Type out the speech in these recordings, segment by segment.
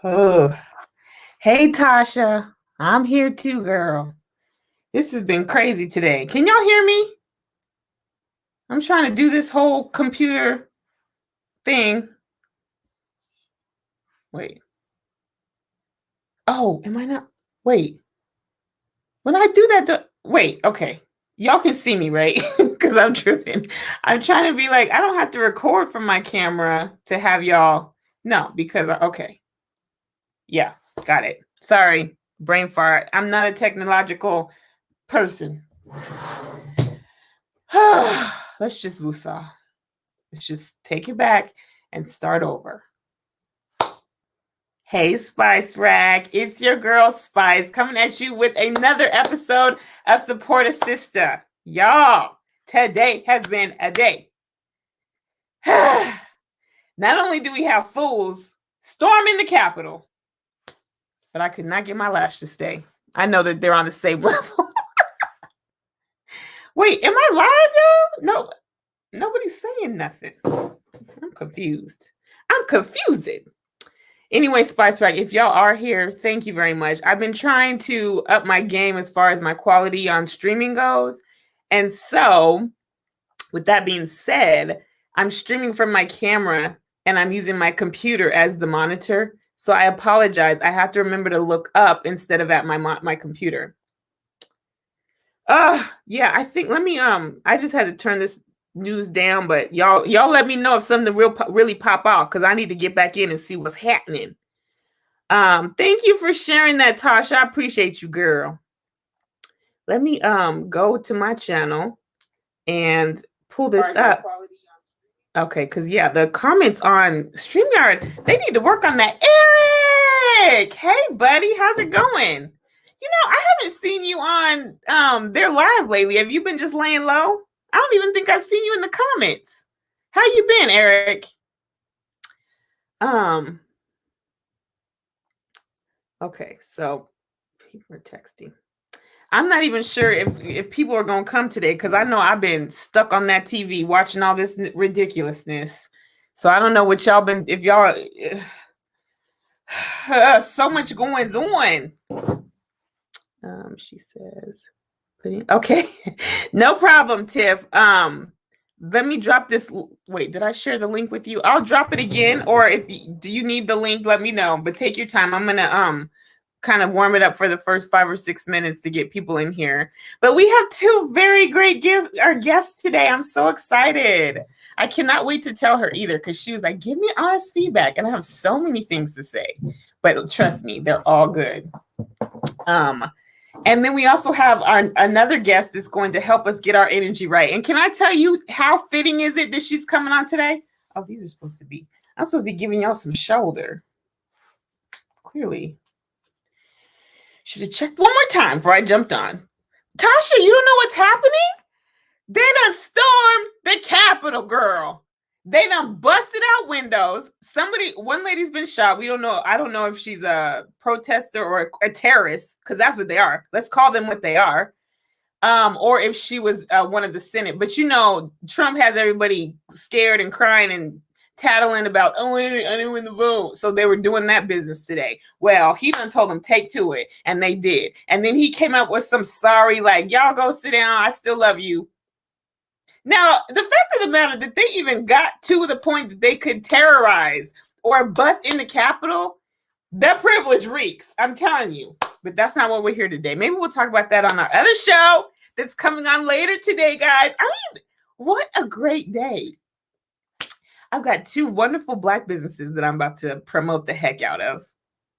Oh, hey Tasha, I'm here too, girl. This has been crazy today. Can y'all hear me? I'm trying to do this whole computer thing. Wait. Oh, am I not? Wait. When I do that, wait, okay. Y'all can see me, right? Because I'm tripping. I'm trying to be like, I don't have to record from my camera to have y'all. No, because, okay. Yeah, got it. Sorry, brain fart. I'm not a technological person. Let's just woosah. Let's just take it back and start over. Hey, Spice Rack. It's your girl, Spice, coming at you with another episode of Support a Sistah. Y'all, today has been a day. Not only do we have fools storming the Capitol, but I could not get my lash to stay. I know that they're on the same level. Wait, am I live, y'all? No, nobody's saying nothing. I'm confused. I'm confused. Anyway, Spice Rack, if y'all are here, thank you very much. I've been trying to up my game as far as my quality on streaming goes. And so, with that being said, I'm streaming from my camera and I'm using my computer as the monitor. So I apologize. I have to remember to look up instead of at my computer. Yeah, I think I just had to turn this news down, but y'all let me know if something really pop out because I need to get back in and see what's happening. Thank you for sharing that, Tasha. I appreciate you, girl. Let me go to my channel and pull this up. Okay, because yeah, the comments on StreamYard, they need to work on that. Eric! Hey buddy, how's it going? You know, I haven't seen you on their live lately. Have you been just laying low? I don't even think I've seen you in the comments. How you been, Eric? Okay, so people are texting. I'm not even sure if people are going to come today because I know I've been stuck on that TV watching all this ridiculousness. So I don't know what y'all been, if y'all, so much going on. She says, okay, no problem, Tiff. Let me drop this. Wait, did I share the link with you? I'll drop it again, or do you need the link, let me know, but take your time. I'm going to, kind of warm it up for the first 5 or 6 minutes to get people in here. But we have two very great guests today. I'm so excited. I cannot wait to tell her either because she was like, give me honest feedback. And I have so many things to say. But trust me, they're all good. And then we also have another guest that's going to help us get our energy right. And can I tell you how fitting is it that she's coming on today? Oh, these are supposed to be. I'm supposed to be giving y'all some shoulder. Clearly. Should have checked one more time before I jumped on. Tasha, you don't know what's happening? They done stormed the Capitol, girl. They done busted out windows. One lady's been shot. We don't know. I don't know if she's a protester or a terrorist, because that's what they are. Let's call them what they are. Or if she was one of the Senate. But you know, Trump has everybody scared and crying and tattling about, I didn't win the vote. So they were doing that business today. Well, he done told them take to it, and they did. And then he came up with some sorry, like, y'all go sit down, I still love you. Now, the fact of the matter that they even got to the point that they could terrorize or bust in the Capitol, their privilege reeks, I'm telling you. But that's not what we're here today. Maybe we'll talk about that on our other show that's coming on later today, guys. I mean, what a great day. I've got two wonderful Black businesses that I'm about to promote the heck out of.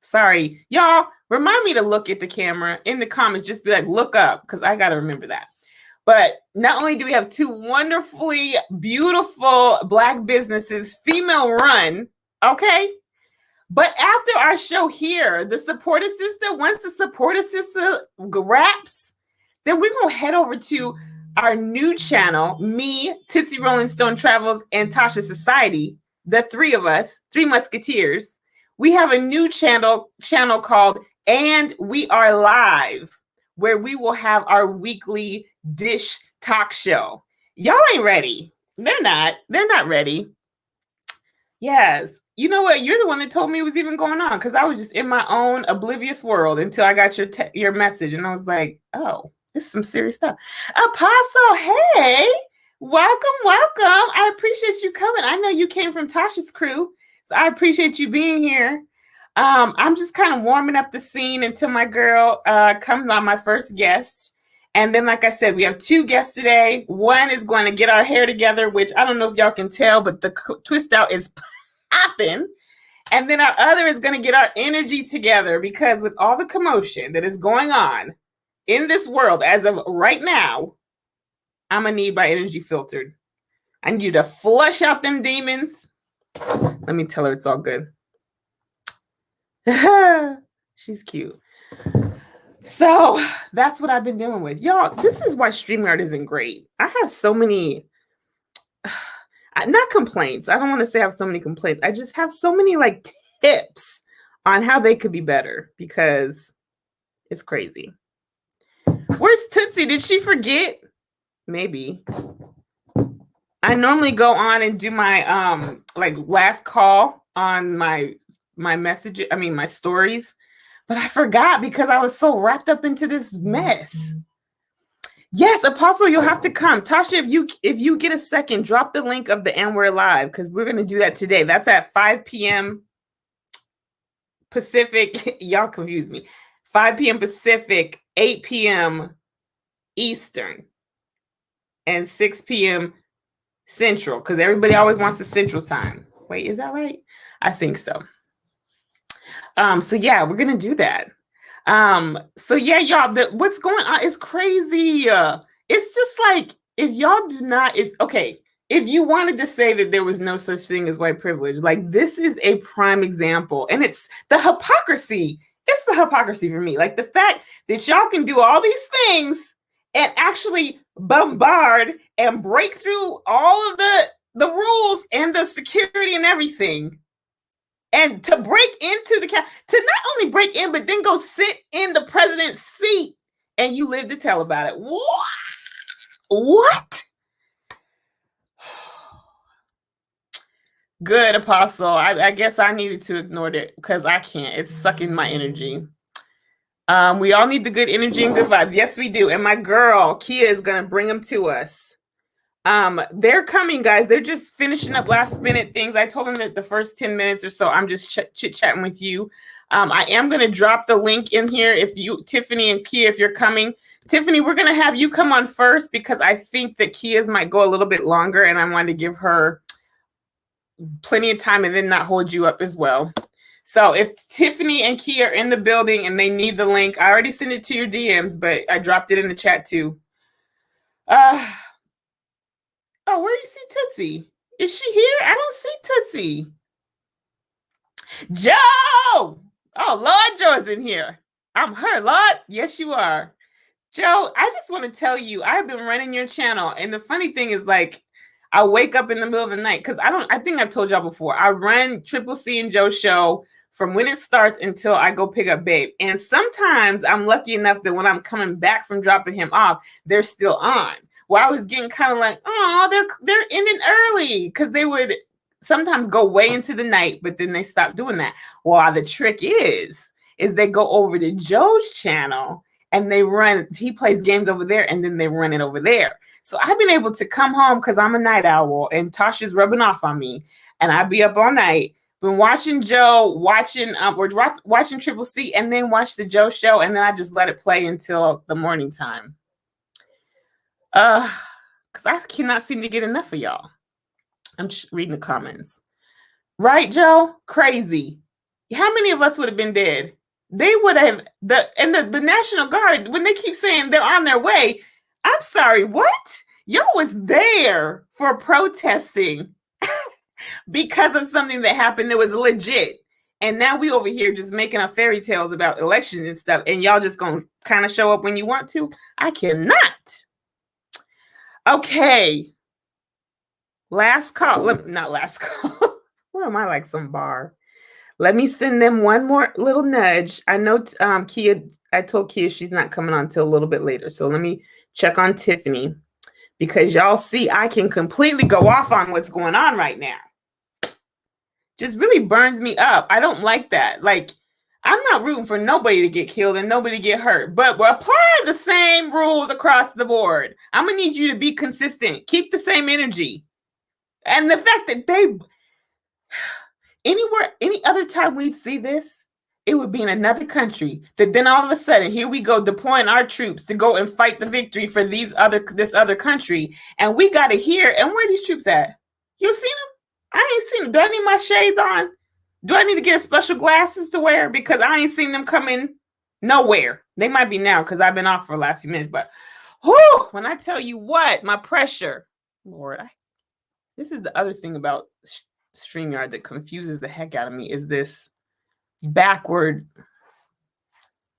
Sorry, y'all, remind me to look at the camera in the comments. Just be like, look up, because I got to remember that. But not only do we have two wonderfully beautiful Black businesses, female run, okay? But after our show here, the Support a Sistah, once the Support a Sistah wraps, then we're going to head over to our new channel, me, Tootsie Rolling Stone Travels, and Tasha Society, the three of us, three musketeers. We have a new channel called And We Are Live, where we will have our weekly dish talk show. Y'all ain't ready. They're not ready. Yes. you know what? You're the one that told me it was even going on because I was just in my own oblivious world until I got your message. And I was like, oh, this is some serious stuff. Apostle, hey, welcome, welcome. I appreciate you coming. I know you came from Tasha's crew, so I appreciate you being here. I'm just kind of warming up the scene until my girl comes on, my first guest. And then, like I said, we have 2 guests today. One is going to get our hair together, which I don't know if y'all can tell, but the twist out is popping. And then our other is going to get our energy together because with all the commotion that is going on in this world as of right now, I'm going to need my energy filtered. I need you to flush out them demons. Let me tell her it's all good. She's cute. So that's what I've been dealing with. Y'all, this is why StreamYard isn't great. I have so many, not complaints. I don't want to say I have so many complaints. I just have so many like tips on how they could be better because it's crazy. Where's Tootsie? Did she forget? Maybe. I normally go on and do my like last call on my message. I mean, my stories. But I forgot because I was so wrapped up into this mess. Yes, Apostle, you'll have to come. Tasha, if you get a second, drop the link of the And We're Live because we're going to do that today. That's at 5 p.m. Pacific. Y'all confuse me. 5 p.m. Pacific, 8 p.m. Eastern, and 6 p.m. Central because everybody always wants the Central time. Wait, is that right? I think so. So yeah, we're gonna do that. So yeah, y'all, what's going on is crazy. It's just like if y'all do not, if you wanted to say that there was no such thing as white privilege, like this is a prime example, and it's the hypocrisy. It's the hypocrisy for me, like the fact that y'all can do all these things and actually bombard and break through all of the rules and the security and everything. And to break into to not only break in, but then go sit in the president's seat and you live to tell about it. What? Good, Apostle. I guess I needed to ignore it because I can't. It's sucking my energy. We all need the good energy and good vibes. Yes, we do. And my girl, Kia, is going to bring them to us. They're coming, guys. They're just finishing up last minute things. I told them that the first 10 minutes or so, I'm just chit-chatting with you. I am going to drop the link in here. If you, Tiffany and Kia, if you're coming, Tiffany, we're going to have you come on first because I think that Kia's might go a little bit longer and I wanted to give her plenty of time and then not hold you up as well. So if Tiffany and Kia are in the building and they need the link, I already sent it to your DMs, but I dropped it in the chat too. Oh, where do you see Tootsie? Is she here? I don't see Tootsie. Joe! Oh, Lord Joe's in here. I'm her, Lord. Yes, you are. Joe, I just want to tell you, I've been running your channel. And the funny thing is, like, I wake up in the middle of the night because I think I've told y'all before. I run Triple C and Joe's show from when it starts until I go pick up Babe. And sometimes I'm lucky enough that when I'm coming back from dropping him off, they're still on. Well, I was getting kind of like, oh, they're ending early because they would sometimes go way into the night, but then they stop doing that. Well, the trick is they go over to Joe's channel and he plays games over there and then they run it over there. So I've been able to come home because I'm a night owl and Tasha's rubbing off on me and I'd be up all night. Been watching Joe, watching Triple C and then watch the Joe show and then I just let it play until the morning time. Because I cannot seem to get enough of y'all. I'm just reading the comments. Right, Joe? Crazy. How many of us would have been dead? They would have, the National Guard, when they keep saying they're on their way, I'm sorry, what? Y'all was there for protesting because of something that happened that was legit. And now we over here just making up fairy tales about elections and stuff, and y'all just gonna kind of show up when you want to? I cannot. Okay. Last call. Not last call. Where am I like some bar? Let me send them one more little nudge. I know Kia, I told Kia she's not coming on till a little bit later. So let me check on Tiffany because y'all see I can completely go off on what's going on right now. just really burns me up. I don't like that. Like, I'm not rooting for nobody to get killed and nobody get hurt, but we'll apply the same rules across the board. I'm gonna need you to be consistent. Keep the same energy. And the fact that any other time we'd see this, it would be in another country. That then all of a sudden, here we go deploying our troops to go and fight the victory for this other country, and we got to hear. And where are these troops at? You seen them? I ain't seen them. Do I need my shades on? Do I need to get special glasses to wear? Because I ain't seen them coming nowhere. They might be now because I've been off for the last few minutes. But whew, when I tell you what, my pressure, Lord, this is the other thing about StreamYard that confuses the heck out of me is this backward.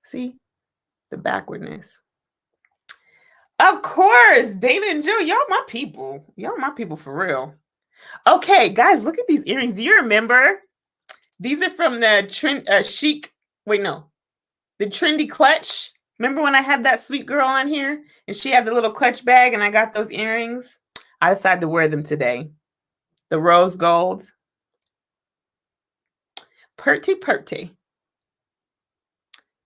See? The backwardness. Of course, Dana and Joe, y'all my people. Y'all my people for real. Okay, guys, look at these earrings. Do you remember? These are from the the trendy clutch. Remember when I had that sweet girl on here and she had the little clutch bag and I got those earrings? I decided to wear them today. The rose gold. Purty.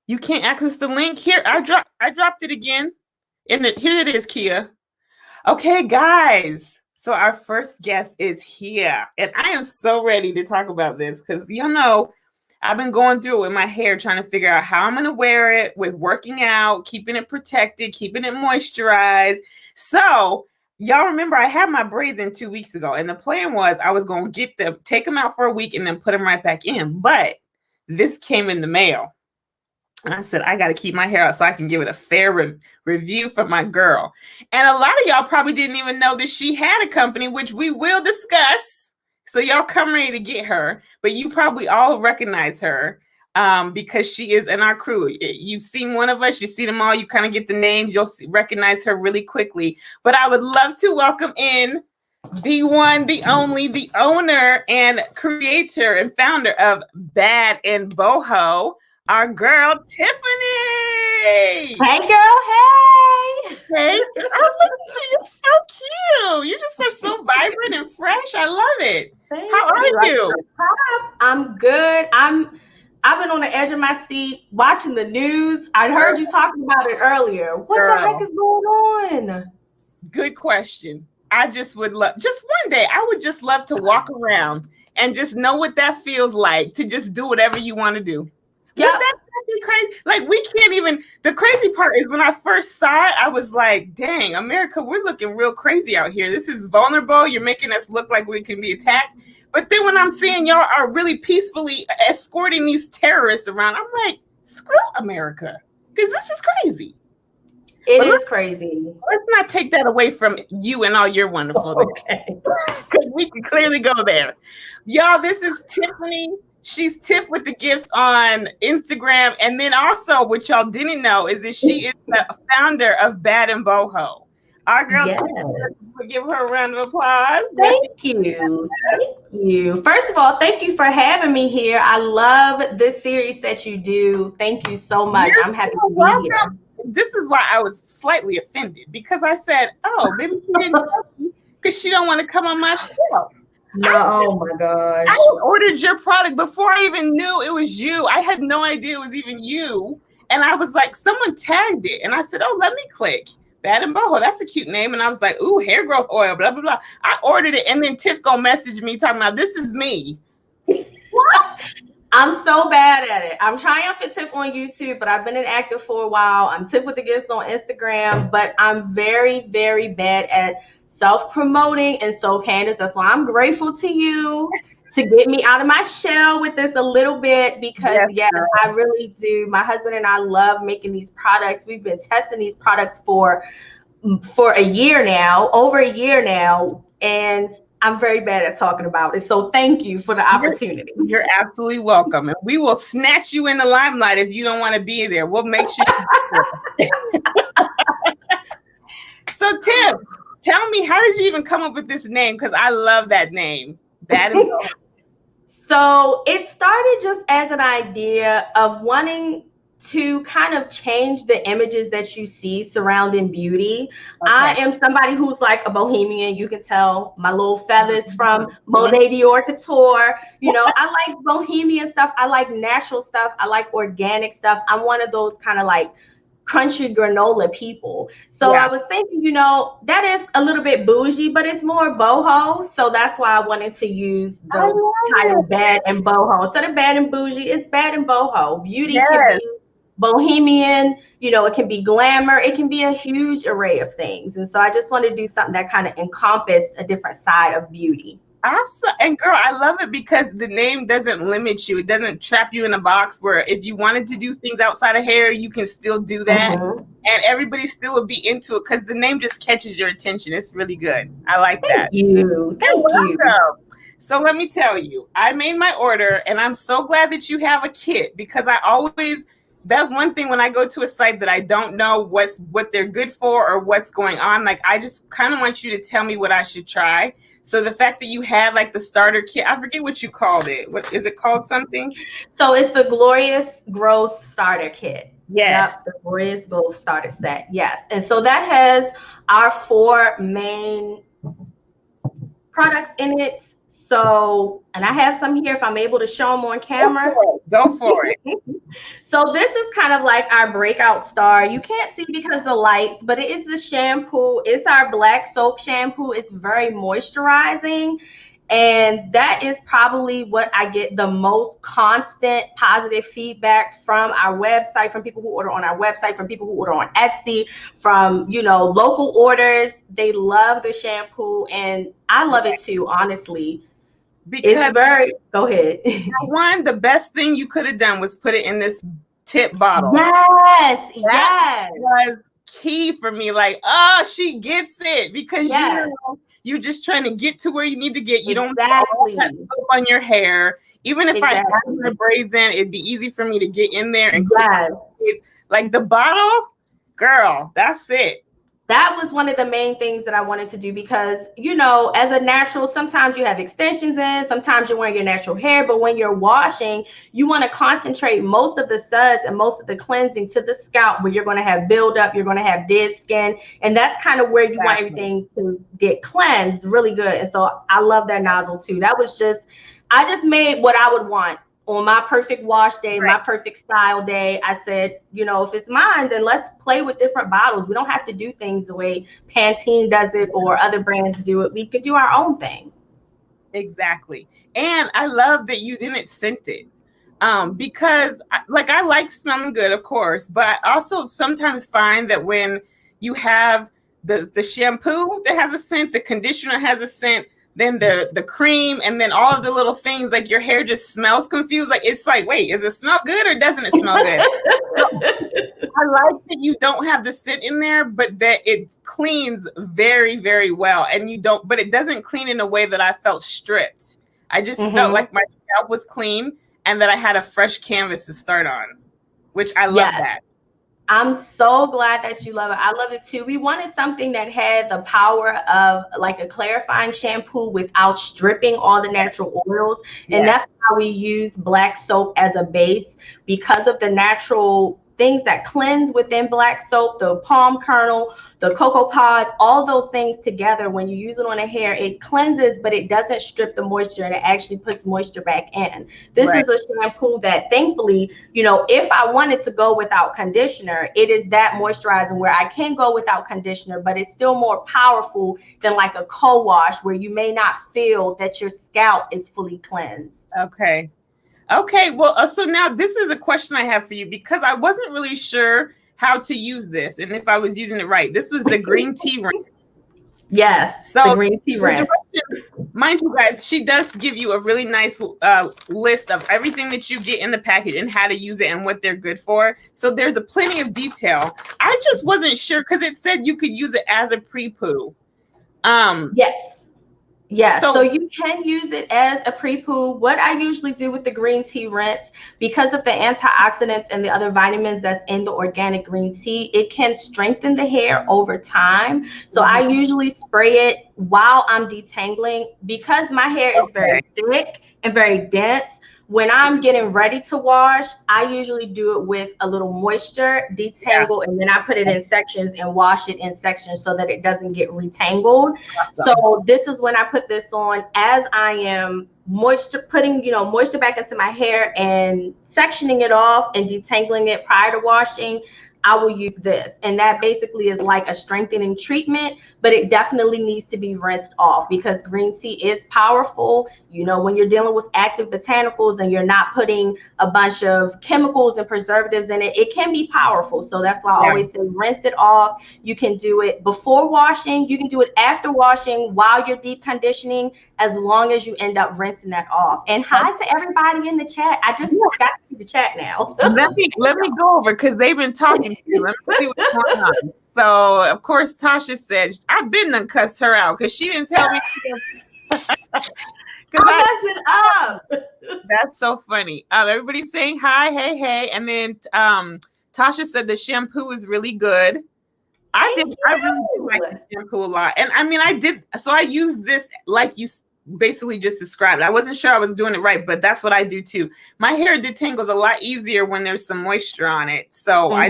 You can't access the link here. I dropped it again. Here it is, Kia. Okay, guys. So our first guest is here. And I am so ready to talk about this because, I've been going through it with my hair, trying to figure out how I'm going to wear it with working out, keeping it protected, keeping it moisturized. So y'all remember I had my braids in 2 weeks ago. And the plan was I was going to take them out for a week and then put them right back in. But this came in the mail. And I said, I got to keep my hair out so I can give it a fair review for my girl. And a lot of y'all probably didn't even know that she had a company, which we will discuss. So y'all come ready to get her. But you probably all recognize her because she is in our crew. You've seen one of us. You see them all. You kind of get the names. You'll recognize her really quickly. But I would love to welcome in the one, the only, the owner and creator and founder of BadnBoho, our girl, Tiffany. Hey, girl. Hey. Hey. Oh, look at you. You're so cute. You just are so vibrant and fresh. I love it. How are you? I'm good. I've been on the edge of my seat watching the news. I heard you talking about it earlier. What the heck is going on? Good question. I just would love, just one day, I would just love to walk around and just know what that feels like to just do whatever you want to do. Yeah, that's crazy. Like, we can't even. The crazy part is when I first saw it, I was like, "Dang, America, we're looking real crazy out here. This is vulnerable. You're making us look like we can be attacked." But then when I'm seeing y'all are really peacefully escorting these terrorists around, I'm like, "Screw America," because this is crazy. It is crazy. Let's not take that away from you and all your wonderful. Okay, because we can clearly go there, y'all. This is Tiffany. She's Tiff with the gifts on Instagram. And then also what y'all didn't know is that she is the founder of BadnBoho. Our girl, yes. Give her a round of applause. Thank you. Thank you. First of all, thank you for having me here. I love this series that you do. Thank you so much. I'm happy to be here. This is why I was slightly offended because I said, oh, maybe she didn't tell me because she don't want to come on my show. No, oh my gosh. I ordered your product before I even knew it was you. I had no idea it was even you. And I was like, someone tagged it. And I said, oh, let me click. BadnBoho, that's a cute name. And I was like, ooh, hair growth oil, blah, blah, blah. I ordered it. And then Tiff gonna message me talking about, this is me. What? I'm so bad at it. I'm Triumphant Tiff on YouTube, but I've been inactive for a while. I'm Tiff with the Gifts on Instagram, but I'm very, very bad at self-promoting. And so, Candace, that's why I'm grateful to you to get me out of my shell with this a little bit because, yes, I really do. My husband and I love making these products. We've been testing these products for a year now, over a year now, and I'm very bad at talking about it. So thank you for the opportunity. You're absolutely welcome. And we will snatch you in the limelight if you don't want to be there. We'll make sure. So, Tim, tell me, how did you even come up with this name? Because I love that name, BadnBoho. So it started just as an idea of wanting to kind of change the images that you see surrounding beauty. Okay. I am somebody who's like a bohemian. You can tell my little feathers from Monet Dior Couture. You know, I like bohemian stuff. I like natural stuff. I like organic stuff. I'm one of those kind of like crunchy granola people. So I was thinking, you know, that is a little bit bougie, but it's more boho. So that's why I wanted to use the title Bad and Boho. Instead of Bad and Bougie, it's Bad and Boho. Beauty can be bohemian, you know, it can be glamour, it can be a huge array of things. And so I just wanted to do something that kind of encompassed a different side of beauty. Absolutely. And girl, I love it because the name doesn't limit you. It doesn't trap you in a box where if you wanted to do things outside of hair, you can still do that. And everybody still would be into it because the name just catches your attention. It's really good. I like that. Thank you. So let me tell you, I made my order and I'm so glad that you have a kit because that's one thing when I go to a site that I don't know what they're good for or what's going on. Like, I just kind of want you to tell me what I should try. So the fact that you had like the starter kit, I forget what you called it. What is it called? Something? So it's the Glorious Growth Starter Kit. Yes. Yep, the Glorious Growth Starter Set. Yes. And so that has our 4 main products in it. So, and I have some here if I'm able to show them on camera. Go for it. So this is kind of like our breakout star. You can't see because of the lights, but it is the shampoo. It's our black soap shampoo. It's very moisturizing. And that is probably what I get the most constant positive feedback from our website, from people who order on our website, from people who order on Etsy, from, you know, local orders. They love the shampoo and I love it too, honestly. Because go ahead. One, the best thing you could have done was put it in this tip bottle. That was key for me. Like, oh, she gets it because you know, you're just trying to get to where you need to get. You don't have soap on your hair. Even if I had my braids in, it'd be easy for me to get in there and like the bottle, girl, that's it. That was one of the main things that I wanted to do because, you know, as a natural, sometimes you have extensions in, sometimes you're wearing your natural hair, but when you're washing, you want to concentrate most of the suds and most of the cleansing to the scalp where you're going to have buildup, you're going to have dead skin. And that's kind of where you want everything to get cleansed really good. And so I love that nozzle too. I just made what I would want. On my perfect wash day, my perfect style day, I said, you know, if it's mine, then let's play with different bottles. We don't have to do things the way Pantene does it or other brands do it. We could do our own thing. Exactly. And I love that you didn't scent it. Because I like smelling good, of course, but I also sometimes find that when you have the shampoo that has a scent, the conditioner has a scent, then the cream, and then all of the little things, like your hair just smells confused. Like, it's like, wait, does it smell good or doesn't it smell good? I like that you don't have the scent in there, but that it cleans very, very well. And but it doesn't clean in a way that I felt stripped. I just felt like my scalp was clean and that I had a fresh canvas to start on, which I love that. I'm so glad that you love it. I love it too. We wanted something that had the power of like a clarifying shampoo without stripping all the natural oils. And that's why we use black soap as a base, because of the natural things that cleanse within black soap, the palm kernel, the cocoa pods, all those things together. When you use it on the hair, it cleanses, but it doesn't strip the moisture, and it actually puts moisture back in. This is a shampoo that, thankfully, you know, if I wanted to go without conditioner, it is that moisturizing where I can go without conditioner, but it's still more powerful than like a co-wash where you may not feel that your scalp is fully cleansed. Okay, well, so now this is a question I have for you because I wasn't really sure how to use this and if I was using it right. This was the green tea rinse. Yes, so the green tea rinse. Mind you guys, she does give you a really nice list of everything that you get in the package and how to use it and what they're good for. So there's plenty of detail. I just wasn't sure because it said you could use it as a pre-poo. Yes, so you can use it as a pre-poo. What I usually do with the green tea rinse, because of the antioxidants and the other vitamins that's in the organic green tea, it can strengthen the hair over time. So I usually spray it while I'm detangling because my hair is very thick and very dense. When I'm getting ready to wash, I usually do it with a little moisture, detangle, and then I put it in sections and wash it in sections so that it doesn't get retangled. So this is when I put this on as I am putting moisture back into my hair and sectioning it off and detangling it prior to washing. I will use this, and that basically is like a strengthening treatment, but it definitely needs to be rinsed off because green tea is powerful. When you're dealing with active botanicals and you're not putting a bunch of chemicals and preservatives in it, it can be powerful. So that's why I always say rinse it off. You can do it before washing, you can do it after washing, while you're deep conditioning, as long as you end up rinsing that off. And hi to everybody in the chat. I just got to see the chat now. let me go over because they've been talking to you. Let me see what's going on. So of course Tasha said I've been done cussed her out because she didn't tell me. I'm messing up. That's so funny. Everybody's saying hi, hey, and then Tasha said the shampoo is really good. I really do like the shampoo a lot. And I mean, I used this like you basically just described. I wasn't sure I was doing it right, but that's what I do too. My hair detangles a lot easier when there's some moisture on it. So I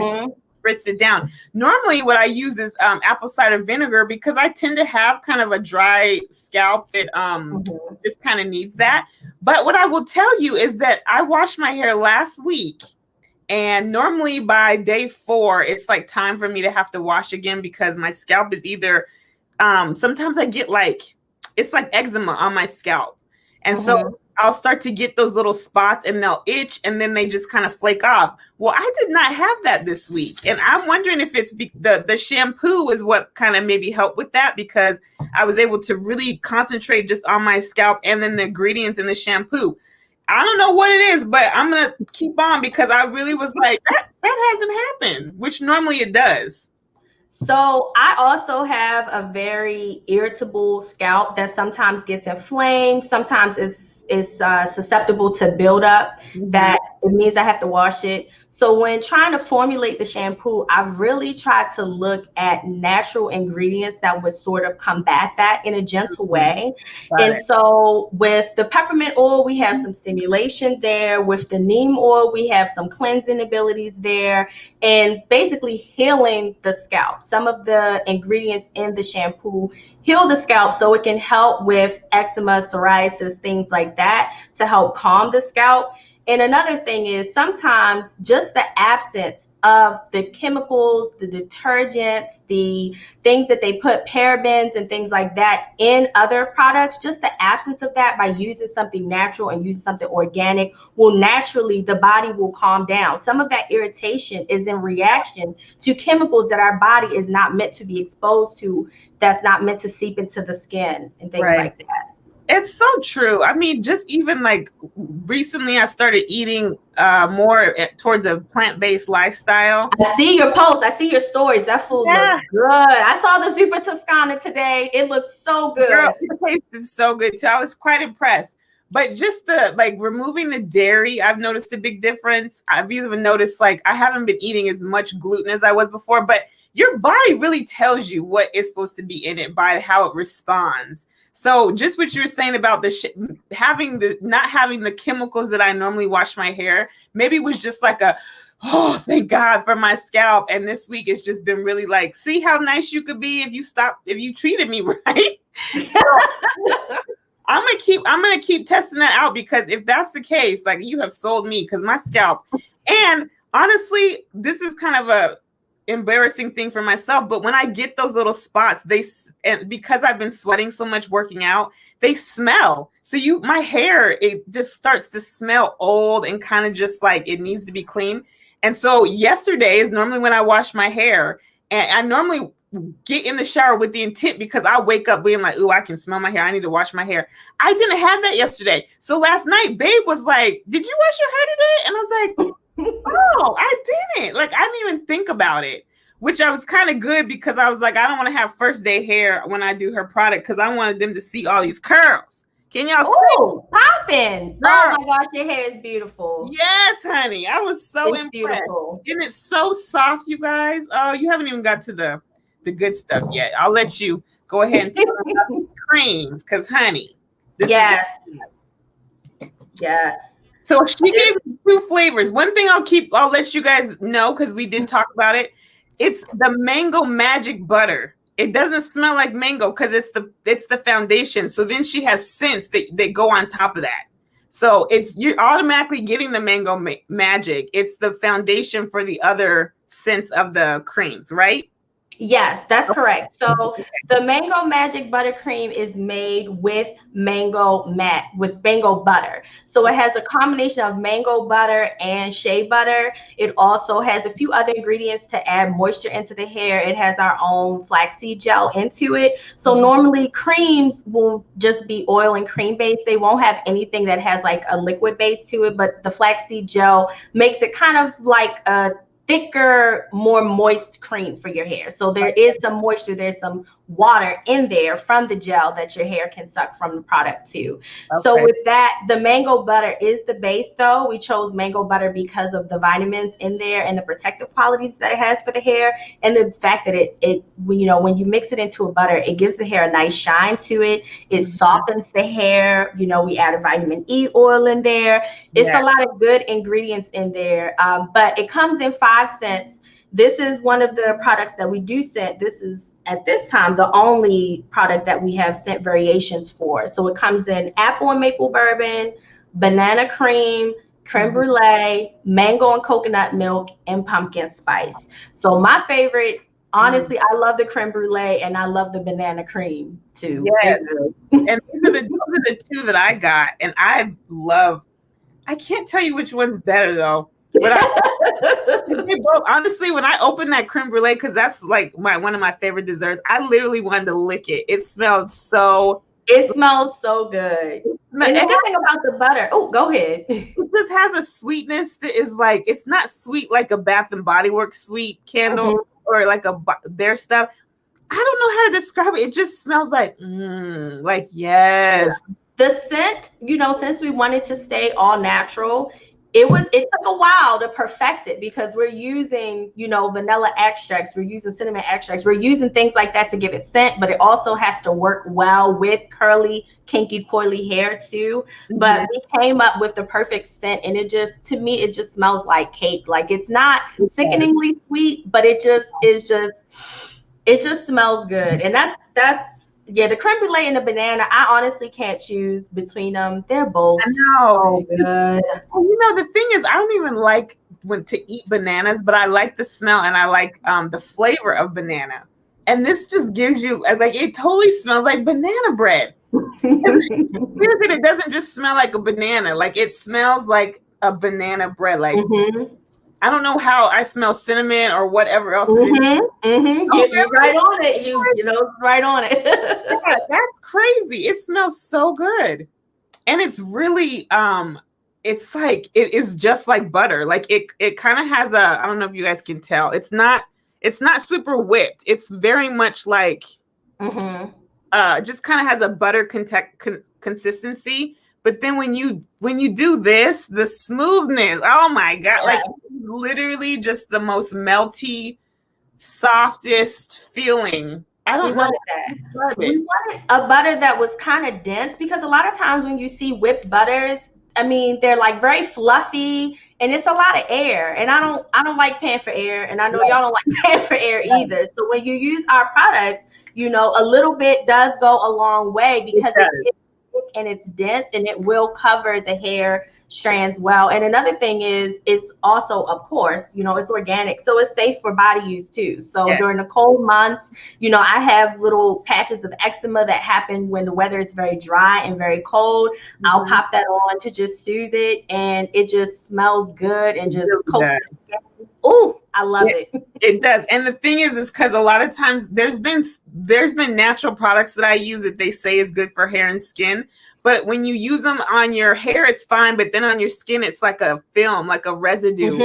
spritz it down. Normally what I use is apple cider vinegar because I tend to have kind of a dry scalp that just kind of needs that. But what I will tell you is that I washed my hair last week. And normally by day 4, it's like time for me to have to wash again because my scalp is either, sometimes I get it's like eczema on my scalp. And so I'll start to get those little spots and they'll itch and then they just kind of flake off. Well, I did not have that this week. And I'm wondering if it's the shampoo is what kind of maybe helped with that because I was able to really concentrate just on my scalp and then the ingredients in the shampoo. I don't know what it is, but I'm going to keep on because I really was like, that hasn't happened, which normally it does. So I also have a very irritable scalp that sometimes gets inflamed. Sometimes is susceptible to buildup. That it means I have to wash it. So when trying to formulate the shampoo, I really tried to look at natural ingredients that would sort of combat that in a gentle way. So with the peppermint oil, we have some stimulation there. With the neem oil, we have some cleansing abilities there and basically healing the scalp. Some of the ingredients in the shampoo heal the scalp so it can help with eczema, psoriasis, things like that to help calm the scalp. And another thing is sometimes just the absence of the chemicals, the detergents, the things that they put parabens and things like that in other products, just the absence of that by using something natural and using something organic will naturally, the body will calm down. Some of that irritation is in reaction to chemicals that our body is not meant to be exposed to, that's not meant to seep into the skin and things like that. It's so true. I mean, just even like recently I've started eating more towards a plant-based lifestyle. I see your posts. I see your stories. That food looks good. I saw the Super Toscana today. It looked so good. Girl, it tasted so good too. I was quite impressed. But just the removing the dairy, I've noticed a big difference. I've even noticed I haven't been eating as much gluten as I was before, but your body really tells you what is supposed to be in it by how it responds. So just what you were saying about not having the chemicals that I normally wash my hair, maybe it was just oh, thank God for my scalp. And this week it's just been really see how nice you could be if you treated me right. So I'm gonna keep testing that out because if that's the case, you have sold me because my scalp. And honestly, this is kind of a embarrassing thing for myself, but when I get those little spots, and because I've been sweating so much working out, they smell. So my hair, it just starts to smell old and kind of just it needs to be clean. And so yesterday is normally when I wash my hair, and I normally get in the shower with the intent because I wake up being ooh, I can smell my hair. I need to wash my hair. I didn't have that yesterday. So last night, babe was like, did you wash your hair today? And I was like, oh, I didn't. I didn't even think about it, which I was kind of good because I was I don't want to have first day hair when I do her product because I wanted them to see all these curls. Can y'all see? Popping. Oh my gosh, your hair is beautiful. Yes, honey. I was so impressed. Beautiful. And it's so soft, you guys. Oh, you haven't even got to the good stuff yet. I'll let you go ahead and talk about these creams because, honey, yes. So she gave me 2 flavors. One thing I'll let you guys know, because we did talk about it. It's the mango magic butter. It doesn't smell like mango because it's the foundation. So then she has scents that go on top of that. So you're automatically getting the mango magic. It's the foundation for the other scents of the creams, right? Yes, that's correct. So the Mango Magic Buttercream is made with mango butter. So it has a combination of mango butter and shea butter. It also has a few other ingredients to add moisture into the hair. It has our own flaxseed gel into it. So normally creams will just be oil and cream based. They won't have anything that has like a liquid base to it, but the flaxseed gel makes it kind of like a thicker, more moist cream for your hair. So there is some moisture, there's some water in there from the gel that your hair can suck from the product too. Okay. So with that, the mango butter is the base though. We chose mango butter because of the vitamins in there and the protective qualities that it has for the hair, and the fact that it when you mix it into a butter, it gives the hair a nice shine to it. It softens the hair. We add a vitamin E oil in there. It's a lot of good ingredients in there, but it comes in 5 cents. This is one of the products that we do scent. This is at this time the only product that we have scent variations for. So it comes in apple and maple bourbon, banana cream, creme brulee, mango and coconut milk, and pumpkin spice. So my favorite, honestly, I love the creme brulee and I love the banana cream too. Yes. And those are the 2 that I got, and I can't tell you which one's better though. But honestly, when I opened that creme brulee, because that's like one of my favorite desserts, I literally wanted to lick it. It smelled so. It smells so good. And the good thing about the butter, go ahead. It just has a sweetness that is like, it's not sweet like a Bath and Body Works sweet candle or like their stuff. I don't know how to describe it. It just smells like, yes. The scent, since we wanted to stay all natural, it took a while to perfect it because we're using, vanilla extracts, we're using cinnamon extracts, we're using things like that to give it scent, but it also has to work well with curly, kinky, coily hair too. But we came up with the perfect scent, and to me, it just smells like cake. Like it's not sickeningly sweet, but it just smells good. And that's the creme brulee and the banana, I honestly can't choose between them. They're both so good. The thing is, I don't even like to eat bananas, but I like the smell and I like the flavor of banana. And this just gives you, like, it totally smells like banana bread. It doesn't just smell like a banana. Like, it smells like a banana bread. Like, I don't know how I smell cinnamon or whatever else. You're right on it. Right on it. Yeah, that's crazy. It smells so good. And it's really, it's like, it is just like butter. Like it kind of has I don't know if you guys can tell. It's not super whipped. It's very much like, just kind of has a butter consistency. But then when you do this, the smoothness, oh my God, like literally just the most melty, softest feeling. I don't know. We wanted a butter that was kind of dense, because a lot of times when you see whipped butters, I mean, they're like very fluffy and it's a lot of air. And I don't like paying for air. And I know y'all don't like paying for air either. So when you use our products, a little bit does go a long way, because it's thick and it's dense and it will cover the hair strands well. And another thing is, it's also, of course, it's organic, so it's safe for body use too. So during the cold months, I have little patches of eczema that happen when the weather is very dry and very cold. I'll pop that on to just soothe it, and it just smells good and just coats the skin. Oh, I love it. It does. And the thing is because a lot of times there's been natural products that I use that they say is good for hair and skin. But when you use them on your hair, it's fine. But then on your skin, it's like a film, like a residue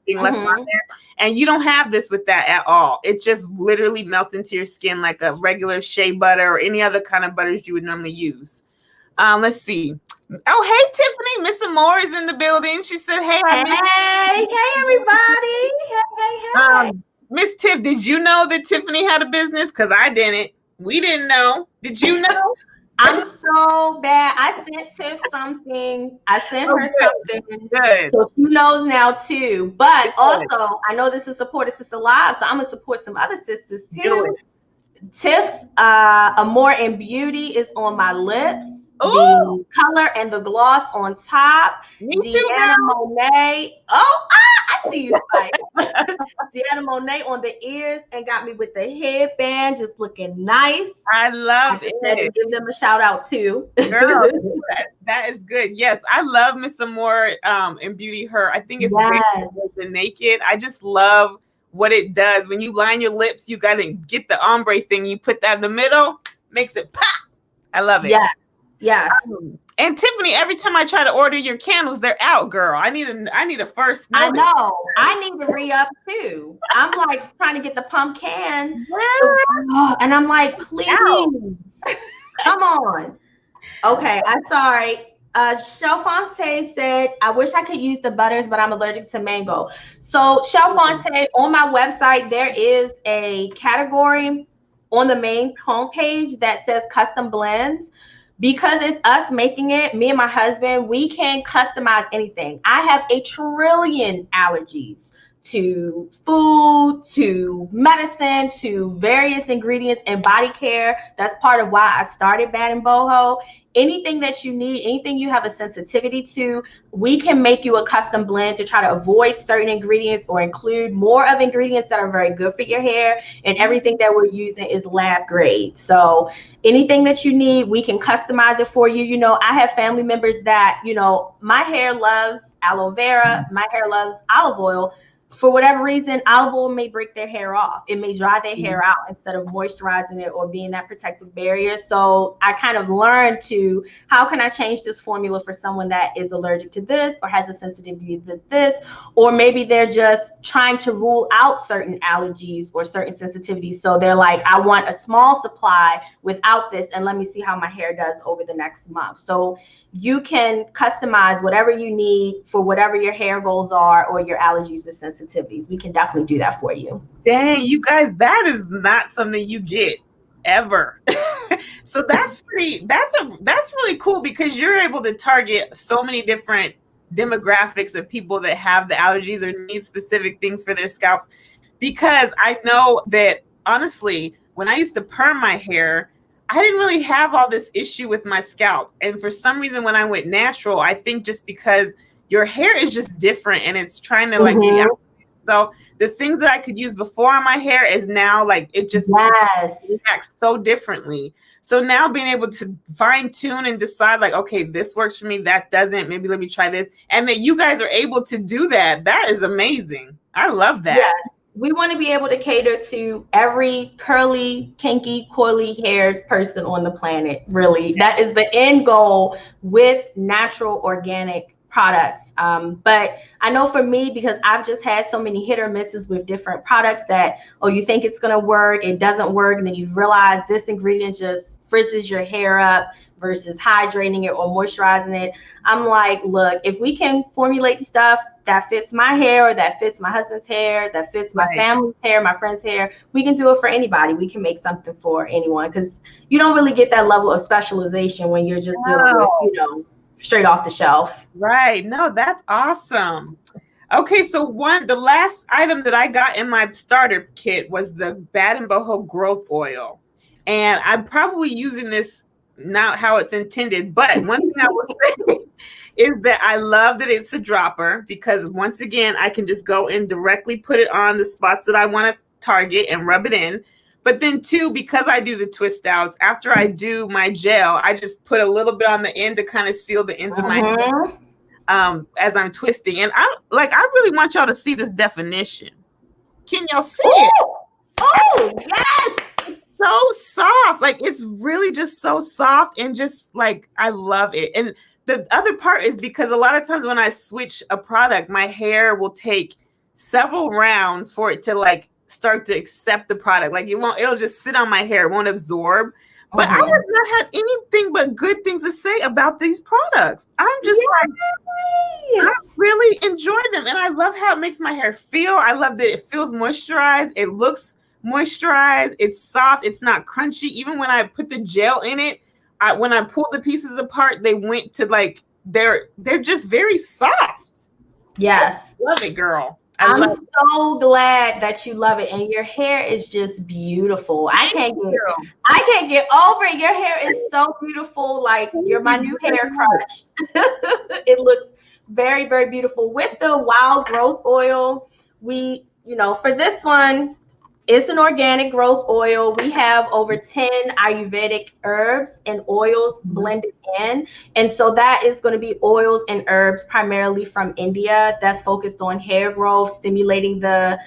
being left on there. And you don't have this with that at all. It just literally melts into your skin like a regular shea butter or any other kind of butters you would normally use. Let's see. Oh, hey, Tiffany. Miss Amore is in the building. She said, hey, everybody. Hey. Miss Tiff, did you know that Tiffany had a business? Because I didn't. We didn't know. Did you know? I'm so bad. I sent Tiff something. I sent her something. Good. So she knows now too. But Good. also, I know this is Support a Sister Live, so I'm going to support some other sisters too. Tiff's Amore and Beauty is on my lips. Ooh. The color and the gloss on top. Me too, Deanna girl. Monet. Oh, I see you, Spike. Deanna Monet on the ears and got me with the headband, just looking nice. I love it. To give them a shout out too. Girl, that is good. Yes, I love Miss Amore and Beauty Her. I think it's the naked. I just love what it does. When you line your lips, you got to get the ombre thing. You put that in the middle, makes it pop. I love it. Yeah. Yeah. And Tiffany, every time I try to order your candles, they're out, girl. I need a first notice. I know. I need to re-up too. I'm like trying to get the pumpkin. Yeah. And I'm like, please. Come on. Okay, I'm sorry. Shelfonte said, I wish I could use the butters, but I'm allergic to mango. So Shelfonte, on my website, there is a category on the main homepage that says custom blends. Because it's us making it, me and my husband, we can customize anything. I have a trillion allergies to food, to medicine, to various ingredients in body care. That's part of why I started BadnBoho. Anything that you need, anything you have a sensitivity to, we can make you a custom blend to try to avoid certain ingredients or include more of ingredients that are very good for your hair. And everything that we're using is lab grade. So anything that you need, we can customize it for you. You know, I have family members that, you know, my hair loves aloe vera, my hair loves olive oil. For whatever reason, olive oil may break their hair off. It may dry their hair out instead of moisturizing it or being that protective barrier. So I kind of learned to, how can I change this formula for someone that is allergic to this or has a sensitivity to this, or maybe they're just trying to rule out certain allergies or certain sensitivities. So they're like, I want a small supply without this, and let me see how my hair does over the next month. So you can customize whatever you need for whatever your hair goals are or your allergies or sensitivities. We can definitely do that for you. Dang, you guys, that is not something you get ever. So that's really cool, because you're able to target so many different demographics of people that have the allergies or need specific things for their scalps. Because I know that, honestly, when I used to perm my hair, I didn't really have all this issue with my scalp. And for some reason, when I went natural, I think just because your hair is just different and it's trying to like be out. So the things that I could use before on my hair is now like, it just reacts so differently. So now being able to fine tune and decide like, okay, this works for me, that doesn't, maybe let me try this. And that you guys are able to do that. That is amazing. I love that. Yeah. We want to be able to cater to every curly, kinky, coily haired person on the planet. Really, that is the end goal with natural organic products. But I know for me, because I've just had so many hit or misses with different products that, oh, you think it's going to work, it doesn't work. And then you've realized this ingredient just frizzes your hair up versus hydrating it or moisturizing it. I'm like, look, if we can formulate stuff that fits my hair or that fits my husband's hair, that fits my family's hair, my friend's hair, we can do it for anybody. We can make something for anyone, because you don't really get that level of specialization when you're just dealing with, you know, straight off the shelf. Right. No, that's awesome. Okay, so the last item that I got in my starter kit was the BadnBoho growth oil. And I'm probably using this not how it's intended, but one thing I will say is that I love that it's a dropper, because once again, I can just go and directly put it on the spots that I want to target and rub it in. But then too, because I do the twist outs, after I do my gel, I just put a little bit on the end to kind of seal the ends of my hair as I'm twisting. And I really want y'all to see this definition. Can y'all see it? Oh, yes. So soft. Like, it's really just so soft, and just like, I love it. And the other part is because a lot of times when I switch a product, my hair will take several rounds for it to like start to accept the product. Like, it'll just sit on my hair, it won't absorb. But I have not had anything but good things to say about these products. I'm just like, I really enjoy them, and I love how it makes my hair feel. I love that it feels moisturized, it looks moisturized, it's soft, it's not crunchy. Even when I put the gel in it, when I pulled the pieces apart, they went to like they're just very soft. Yes. I love it, girl. I'm so glad that you love it, and your hair is just beautiful. I can't get over it. Your hair is so beautiful. Like, you're my new hair crush. It looks very, very beautiful with the wild growth oil. We, for this one, it's an organic growth oil. We have over 10 Ayurvedic herbs and oils blended in. And so that is going to be oils and herbs primarily from India that's focused on hair growth, stimulating the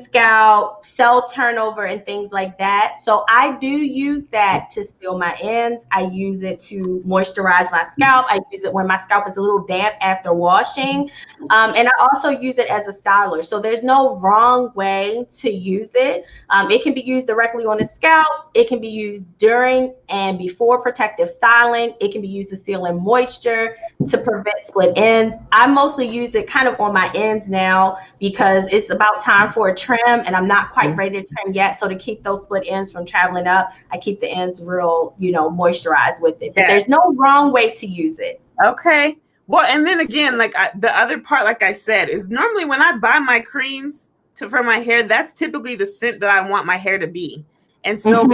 scalp, cell turnover, and things like that. So I do use that to seal my ends. I use it to moisturize my scalp. I use it when my scalp is a little damp after washing. And I also use it as a styler. So there's no wrong way to use it. It can be used directly on the scalp. It can be used during and before protective styling. It can be used to seal in moisture, to prevent split ends. I mostly use it kind of on my ends now because it's about time for a trim, and I'm not quite ready to trim yet. So to keep those split ends from traveling up, I keep the ends real, moisturized with it. But there's no wrong way to use it. Okay. Well, and then again, like the other part, like I said, is normally when I buy my creams for my hair, that's typically the scent that I want my hair to be. And so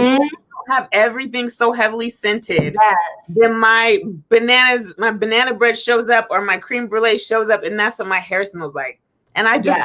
have everything so heavily scented, then my banana bread shows up, or my creme brulee shows up, and that's what my hair smells like. And I just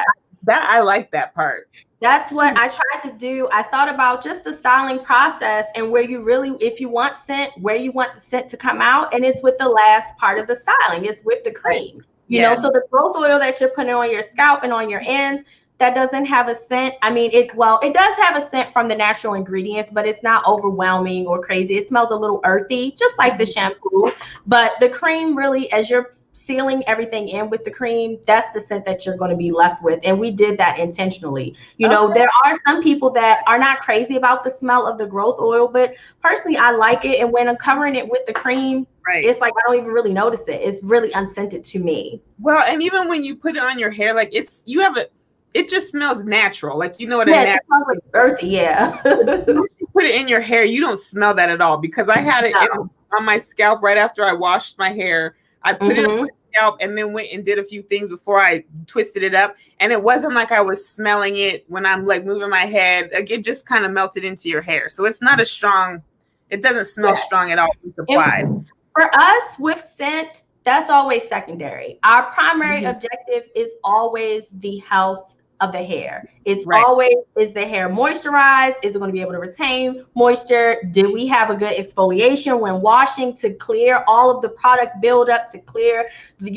I like that part. That's what I tried to do. I thought about just the styling process and where you really, if you want scent, where you want the scent to come out, and it's with the last part of the styling. It's with the cream, you know. So the growth oil that you're putting on your scalp and on your ends, that doesn't have a scent. I mean, it does have a scent from the natural ingredients, but it's not overwhelming or crazy. It smells a little earthy, just like the shampoo. But the cream, really, as you're sealing everything in with the cream, that's the scent that you're going to be left with. And we did that intentionally. You know, there are some people that are not crazy about the smell of the growth oil, but personally, I like it. And when I'm covering it with the cream, it's like I don't even really notice it. It's really unscented to me. Well, and even when you put it on your hair, like it just smells natural. Like, you know what? It just smells like earthy. You put it in your hair, you don't smell that at all, because I had it on my scalp right after I washed my hair. I put it on my scalp and then went and did a few things before I twisted it up. And it wasn't like I was smelling it when I'm like moving my head. Like, it just kind of melted into your hair. So it's not it doesn't smell strong at all when it's applied. For us with scent, that's always secondary. Our primary objective is always the health of the hair. It's always, is the hair moisturized? Is it going to be able to retain moisture? Did we have a good exfoliation when washing to clear all of the product buildup, to clear,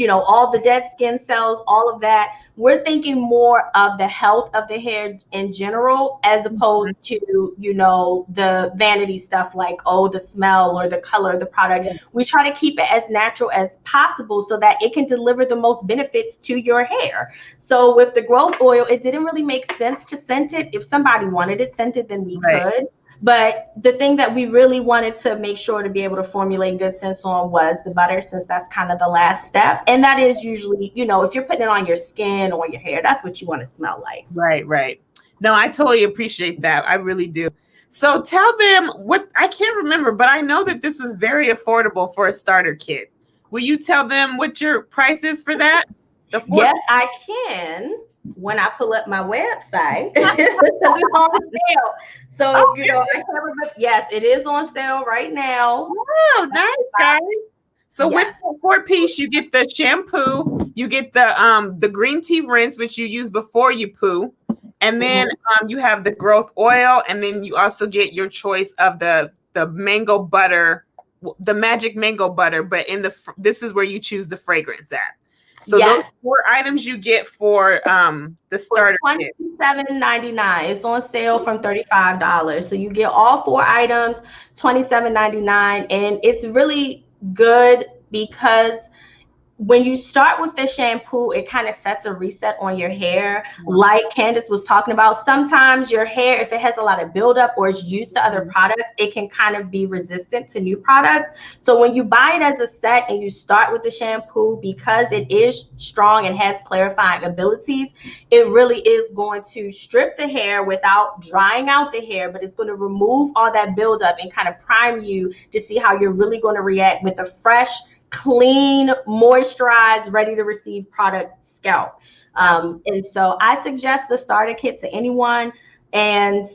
all the dead skin cells, all of that? We're thinking more of the health of the hair in general, as opposed to, the vanity stuff like, the smell or the color of the product. We try to keep it as natural as possible so that it can deliver the most benefits to your hair. So with the growth oil, it didn't really make sense to scent it. If somebody wanted it scented, then we could. But the thing that we really wanted to make sure to be able to formulate good scents on was the butter, since that's kind of the last step. And that is usually, if you're putting it on your skin or your hair, that's what you want to smell like. Right. No, I totally appreciate that. I really do. So tell them I can't remember, but I know that this was very affordable for a starter kit. Will you tell them what your price is for that? Yes, I can. When I pull up my website, it's on sale. So, I can't remember. Yes, it is on sale right now. Oh, nice, guys. So with the 4-piece, you get the shampoo, you get the green tea rinse, which you use before you poo. And then you have the growth oil, and then you also get your choice of the mango butter, the magic mango butter, but this is where you choose the fragrance at. So those 4 items you get for the starter kit. $27.99. It's on sale from $35. So you get all 4 items, $27.99, and it's really good because when you start with the shampoo, it kind of sets a reset on your hair. Like Candace was talking about, sometimes your hair, if it has a lot of buildup or is used to other products, it can kind of be resistant to new products. So when you buy it as a set and you start with the shampoo, because it is strong and has clarifying abilities, it really is going to strip the hair without drying out the hair, but it's going to remove all that buildup and kind of prime you to see how you're really going to react with a fresh, clean, moisturized, ready to receive product scalp. And so I suggest the starter kit to anyone, and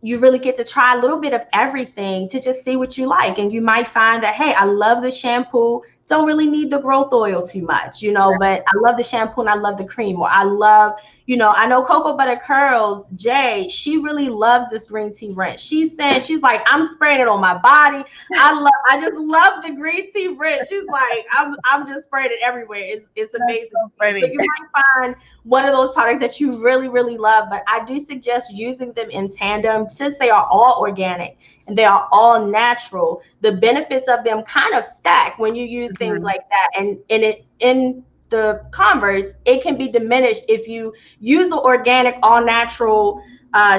you really get to try a little bit of everything to just see what you like. And you might find that, hey, I love the shampoo, don't really need the growth oil too much, you know, but I love the shampoo and I love the cream, or I love, you know, I know Cocoa Butter Curls, Jay, she really loves this green tea rinse. She's saying, she's like, I'm spraying it on my body. I just love the green tea rinse. She's like, I'm just spraying it everywhere. It's amazing. So you might find one of those products that you really, really love, but I do suggest using them in tandem since they are all organic and they are all natural. The benefits of them kind of stack when you use things like that. And in the converse, it can be diminished if you use the organic, all natural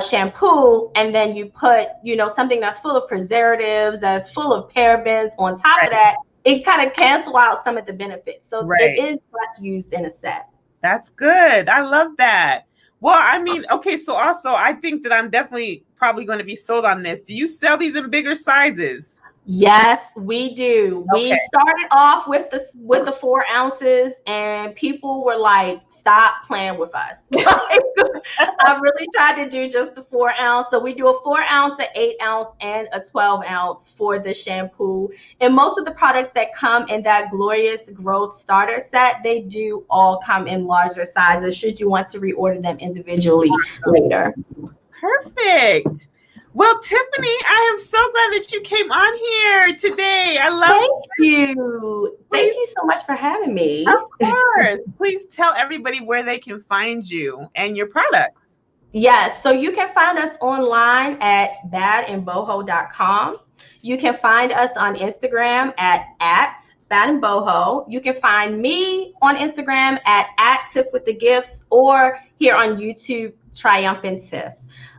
shampoo, and then you put, you know, something that's full of preservatives, that's full of parabens on top of that. It kind of cancel out some of the benefits. So it is best used in a set. That's good. I love that. Well, I mean, okay, so also I think that I'm definitely probably going to be sold on this. Do you sell these in bigger sizes? Yes, we do. We started off with the 4 ounces, and people were like, "Stop playing with us." I really tried to do just the 4 ounce. So we do a 4 ounce, an 8 ounce, and a 12 ounce for the shampoo. And most of the products that come in that Glorious Growth starter set, they do all come in larger sizes. Should you want to reorder them individually later. Perfect. Well, Tiffany, I am so glad that you came on here today. I love Thank you. Thank you so much for having me. Of course. Please tell everybody where they can find you and your products. Yes. So you can find us online at BadnBoho.com. You can find us on Instagram at BadnBoho. You can find me on Instagram at TiffWithTheGifts, or here on YouTube, Triumphant Tiff.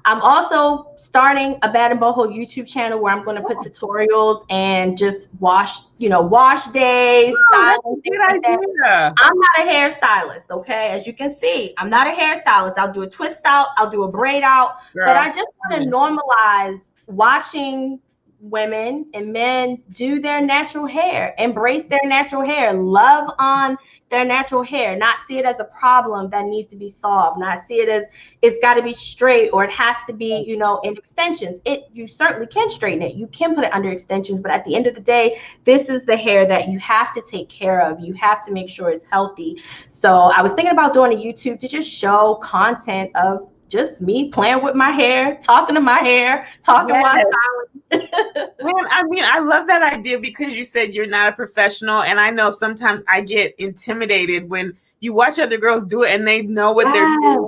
I'm also starting a BadnBoho YouTube channel where I'm going to put tutorials and just wash days, styling, things like that. I'm not a hairstylist, okay? As you can see, I'm not a hairstylist. I'll do a twist out, I'll do a braid out, but I just want to normalize watching women and men do their natural hair, embrace their natural hair, love on their natural hair, not see it as a problem that needs to be solved, not see it as it's got to be straight or it has to be, you know, in extensions. You certainly can straighten it, you can put it under extensions, but at the end of the day, this is the hair that you have to take care of. You have to make sure it's healthy. So I was thinking about doing a YouTube to just show content of just me playing with my hair, talking to my hair, talking while styling. Man, I mean, I love that idea because you said you're not a professional. And I know sometimes I get intimidated when you watch other girls do it and they know what they're doing.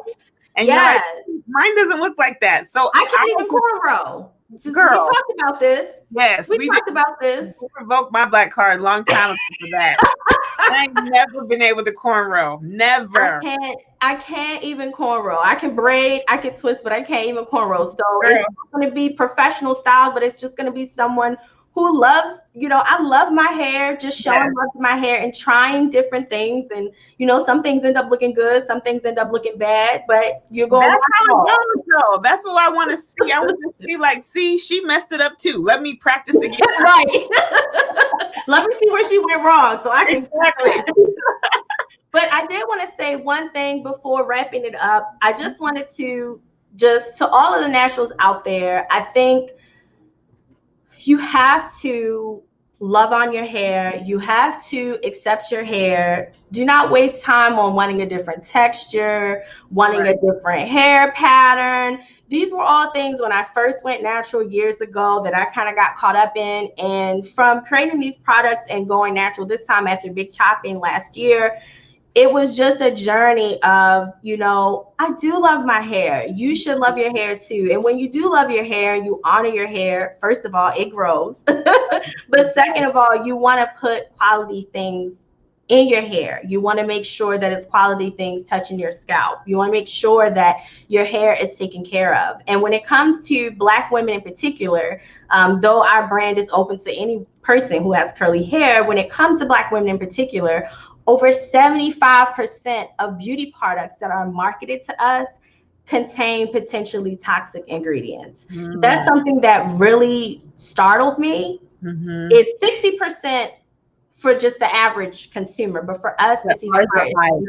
And you're like, mine doesn't look like that. So I can't even cornrow. Girl, we talked about this. Yes, we talked about this. We revoked my black card a long time ago for that. I ain't never been able to cornrow. Never. I can't even cornrow. I can braid, I can twist, but I can't even cornrow. So it's going to be professional style, but it's just going to be someone who loves, you know, I love my hair, just showing love to my hair and trying different things. And, you know, some things end up looking good, some things end up looking bad, but you're going to. That's how it goes, though. That's what I want to see. I want to see, like, see, she messed it up too. Let me practice again. Right. Let me see where she went wrong so I can. Exactly. But I did want to say one thing before wrapping it up. I just wanted to all of the naturals out there, I think you have to love on your hair. You have to accept your hair. Do not waste time on wanting a different texture, wanting a different hair pattern. These were all things when I first went natural years ago that I kind of got caught up in. And from creating these products and going natural this time after big chopping last year, it was just a journey of, you know, I do love my hair. You should love your hair too. And when you do love your hair, you honor your hair. First of all, it grows. But second of all, you want to put quality things in your hair. You want to make sure that it's quality things touching your scalp. You want to make sure that your hair is taken care of. And when it comes to Black women in particular, though our brand is open to any person who has curly hair, when it comes to Black women in particular, over 75% of beauty products that are marketed to us contain potentially toxic ingredients. That's something that really startled me. It's 60% for just the average consumer, but for us, it's even higher,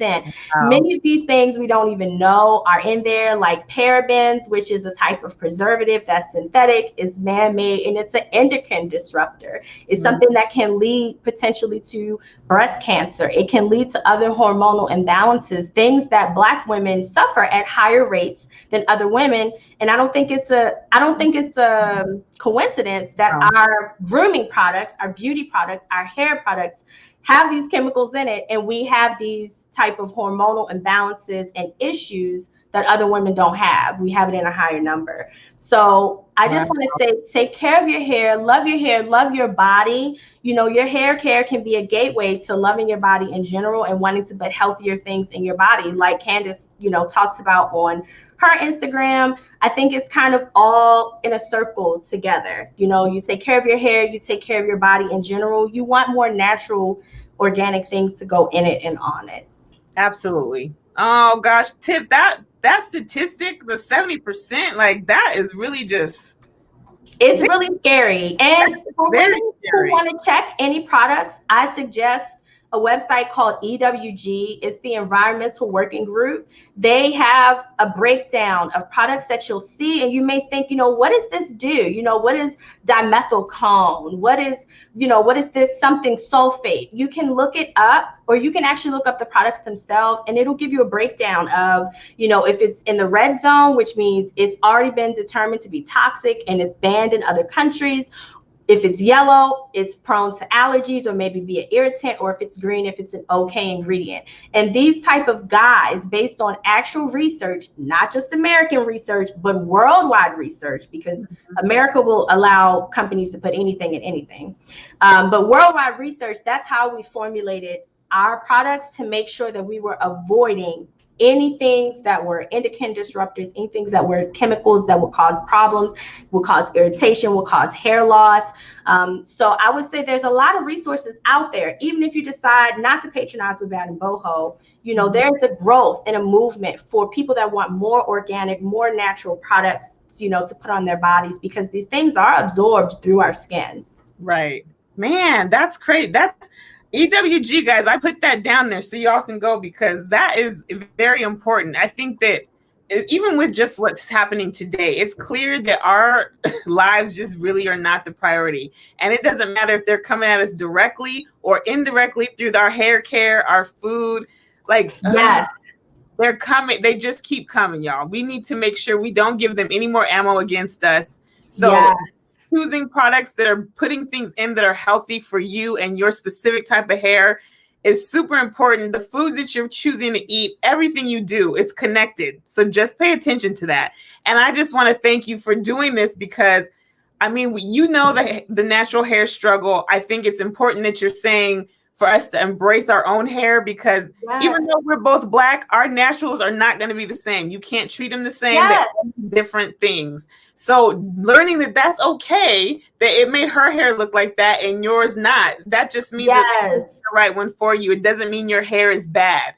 5%. Many of these things we don't even know are in there, like parabens, which is a type of preservative that's synthetic, is man-made, and it's an endocrine disruptor. It's something that can lead potentially to breast cancer. It can lead to other hormonal imbalances, things that Black women suffer at higher rates than other women. And I don't think it's a coincidence that our grooming products, our beauty products, our hair products have these chemicals in it, and we have these type of hormonal imbalances and issues that other women don't have. We have it in a higher number. So I just want to say, take care of your hair, love your body. You know, your hair care can be a gateway to loving your body in general and wanting to put healthier things in your body, like Candace, you know, talks about on her Instagram. I think it's kind of all in a circle together. You know, you take care of your hair, you take care of your body in general. You want more natural, organic things to go in it and on it. Absolutely. Oh gosh, Tiff, that statistic, the 70%, like that is really just, it's really scary. And for women who want to check any products, I suggest a website called EWG. It's the Environmental Working Group. They have a breakdown of products that you'll see, and you may think, you know, what does this do? You know, what is dimethylcone? What is this something sulfate? You can look it up, or you can actually look up the products themselves, and it'll give you a breakdown of, you know, if it's in the red zone, which means it's already been determined to be toxic and it's banned in other countries. If it's yellow, it's prone to allergies or maybe be an irritant, or if it's green, if it's an okay ingredient. And these type of guides, based on actual research, not just American research, but worldwide research, because America will allow companies to put anything in anything. But worldwide research, that's how we formulated our products to make sure that we were avoiding anything that were endocrine disruptors, anything that were chemicals that would cause problems, will cause irritation, will cause hair loss. So I would say there's a lot of resources out there. Even if you decide not to patronize with BadnBoho, you know, there's a growth and a movement for people that want more organic, more natural products, you know, to put on their bodies, because these things are absorbed through our skin. Right. Man, that's great. That's EWG, guys. I put that down there so y'all can go, because that is very important. I think that even with just what's happening today, it's clear that our lives just really are not the priority. And it doesn't matter if they're coming at us directly or indirectly through our hair care, our food. Like, yes, they're coming. They just keep coming, y'all. We need to make sure we don't give them any more ammo against us. So yes, choosing products that are putting things in that are healthy for you and your specific type of hair is super important. The foods that you're choosing to eat, everything you do, it's connected. So just pay attention to that. And I just want to thank you for doing this, because I mean, you know, the natural hair struggle. I think it's important that you're saying for us to embrace our own hair, because even though we're both Black, our naturals are not going to be the same. You can't treat them the same. They're different things. So learning that that's okay, that it made her hair look like that and yours not, that just means that it's the right one for you. It doesn't mean your hair is bad.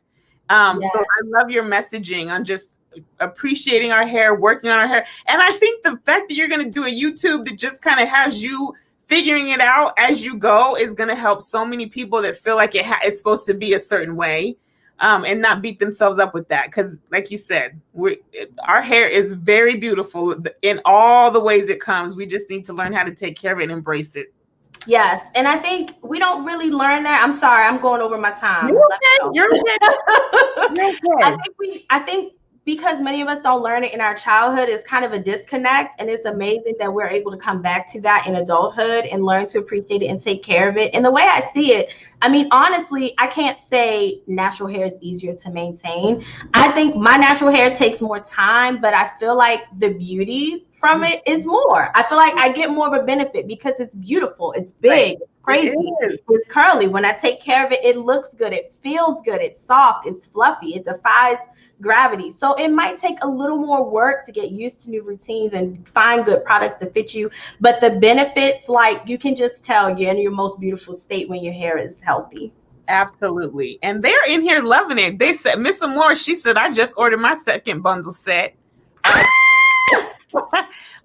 So I love your messaging on just appreciating our hair, working on our hair. And I think the fact that you're going to do a YouTube that just kind of has you figuring it out as you go is going to help so many people that feel like it's supposed to be a certain way, and not beat themselves up with that. Because like you said, our hair is very beautiful in all the ways it comes. We just need to learn how to take care of it and embrace it. Yes. And I think we don't really learn that. I'm sorry, I'm going over my time. You're okay. You're okay. You're okay. I think because many of us don't learn it in our childhood, it's kind of a disconnect. And it's amazing that we're able to come back to that in adulthood and learn to appreciate it and take care of it. And the way I see it, I mean, honestly, I can't say natural hair is easier to maintain. I think my natural hair takes more time, but I feel like the beauty from it is more. I feel like I get more of a benefit because it's beautiful, it's big, it's crazy, it's curly. When I take care of it, it looks good, it feels good, it's soft, it's fluffy, it defies gravity. So it might take a little more work to get used to new routines and find good products to fit you, but the benefits, like, you can just tell you're in your most beautiful state when your hair is healthy. Absolutely. And they're in here loving it. They said, Miss Amore, she said, I just ordered my second bundle set.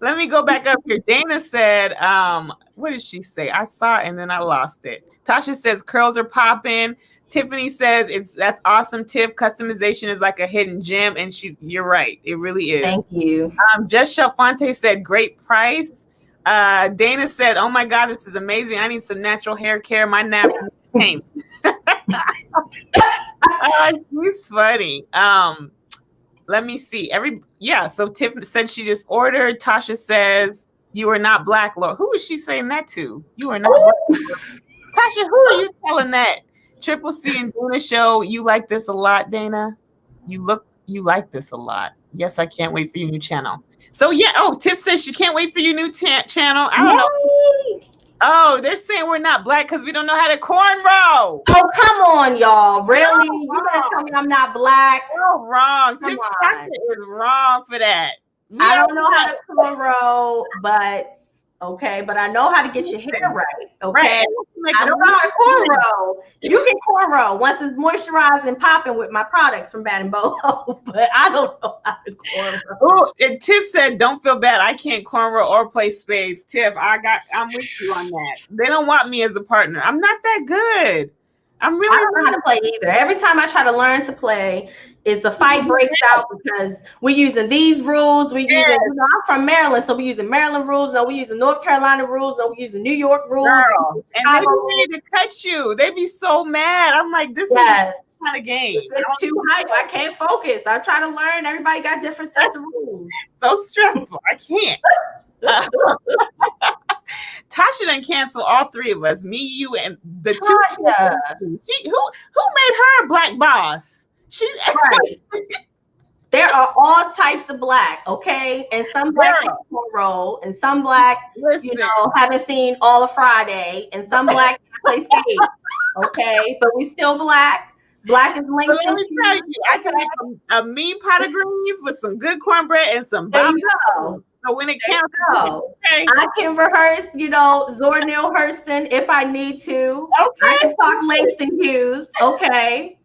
Let me go back up here. Dana said, what did she say? I saw it and then I lost it. Tasha says curls are popping. Tiffany says that's awesome, Tiff. Customization is like a hidden gem, and you're right. It really is. Thank you. Jess Shelfonte said great price. Dana said, oh my God, this is amazing. I need some natural hair care. My naps came. She's funny. Let me see. So Tiff said she just ordered. Tasha says you are not black, Lord. Who is she saying that to? You are not black. Tasha, who are you telling that? Triple C and Dana show, you like this a lot, Dana. You like this a lot. Yes, I can't wait for your new channel. So yeah, Tiff says she can't wait for your new channel. I don't know. Oh, they're saying we're not black because we don't know how to cornrow. Oh, come on, y'all. Really? You guys tell me I'm not black? Oh, wrong. Tiff is wrong for that. I don't know how to cornrow, but okay, but I know how to get your hair right. Okay, right. I don't know how to cornrow. You can cornrow once it's moisturized and popping with my products from BadnBoho, but I don't know how to cornrow. Oh, and Tiff said, "Don't feel bad. I can't cornrow or play spades." Tiff, I'm with you on that. They don't want me as a partner. I'm not that good. I don't know how to play either. Every time I try to learn to play, it's a fight breaks out because we're using these rules. I'm from Maryland, so we're using Maryland rules. No, we're using North Carolina rules. No, we're using New York rules. Girl. And they be ready to cut you. They be so mad. I'm like, this is kind of game. It's too hype. I can't focus. I try to learn. Everybody got different sets of rules. So stressful. I can't. Tasha done cancel all three of us. Me, you, and the Tasha. Who made her a black boss? She's right. There are all types of black, okay? And some black can cornrow, and some black, haven't seen all of Friday, and some black play skate, okay? But we still black. Black is linked. Let me tell you, I can make a mean pot of greens with some good cornbread and some bomb. So when it counts, okay. I can rehearse, Zora Neale Hurston if I need to. Okay. I can talk Langston Hughes, okay?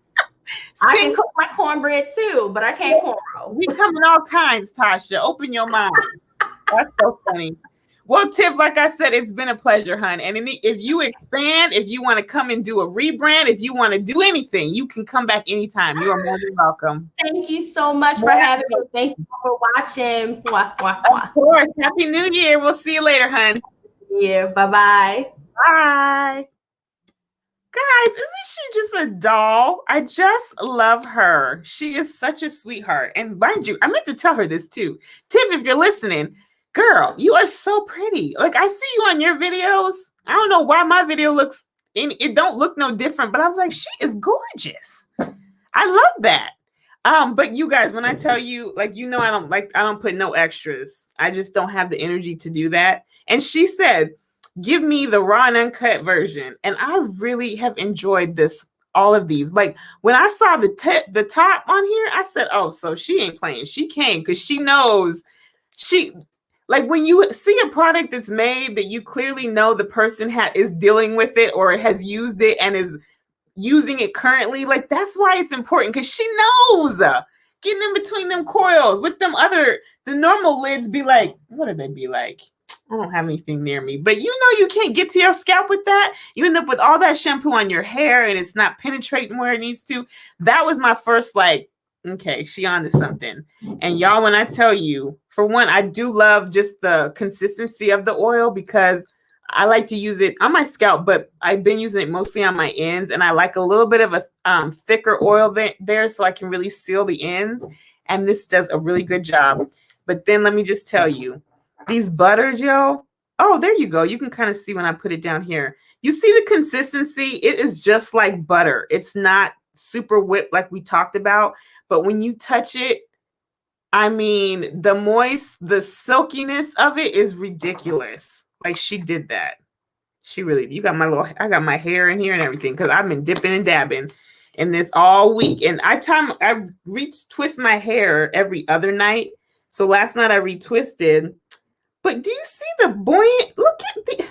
I can cook my cornbread too, but I can't cornrow. We come in all kinds, Tasha. Open your mind. That's so funny. Well, Tiff, like I said, it's been a pleasure, hon. And if you expand, if you want to come and do a rebrand, if you want to do anything, you can come back anytime. You are more than welcome. Thank you so much for having me. Thank you for watching. Of course. Happy New Year. We'll see you later, hon. Yeah. Bye-bye. Bye. Guys, isn't she just a doll? I just love her. She is such a sweetheart. And mind you, I meant to tell her this too. Tiff, if you're listening, girl, you are so pretty. Like, I see you on your videos. I don't know why my video it don't look no different, but I was like, she is gorgeous. I love that. But you guys, when I tell you, I don't put no extras. I just don't have the energy to do that. And she said, give me the raw and uncut version. And I really have enjoyed all of these. Like, when I saw the top on here, I said, oh, so she ain't playing. She came because she knows when you see a product that's made that you clearly know the person is dealing with it or has used it and is using it currently, that's why it's important, because she knows getting in between them coils with the normal lids be like, what do they be like? I don't have anything near me, but you can't get to your scalp with that. You end up with all that shampoo on your hair and it's not penetrating where it needs to. That was my first okay, she onto something. And y'all, when I tell you, for one, I do love just the consistency of the oil because I like to use it on my scalp, but I've been using it mostly on my ends, and I like a little bit of a thicker oil there so I can really seal the ends. And this does a really good job. But then let me just tell you, these butters, yo. Oh, there you go. You can kind of see when I put it down here. You see the consistency? It is just like butter. It's not super whipped like we talked about, but when you touch it, I mean, the silkiness of it is ridiculous. Like she did that. She really, I got my hair in here and everything because I've been dipping and dabbing in this all week. And I retwist my hair every other night. So last night I retwisted. But do you see the buoyant? Look at the.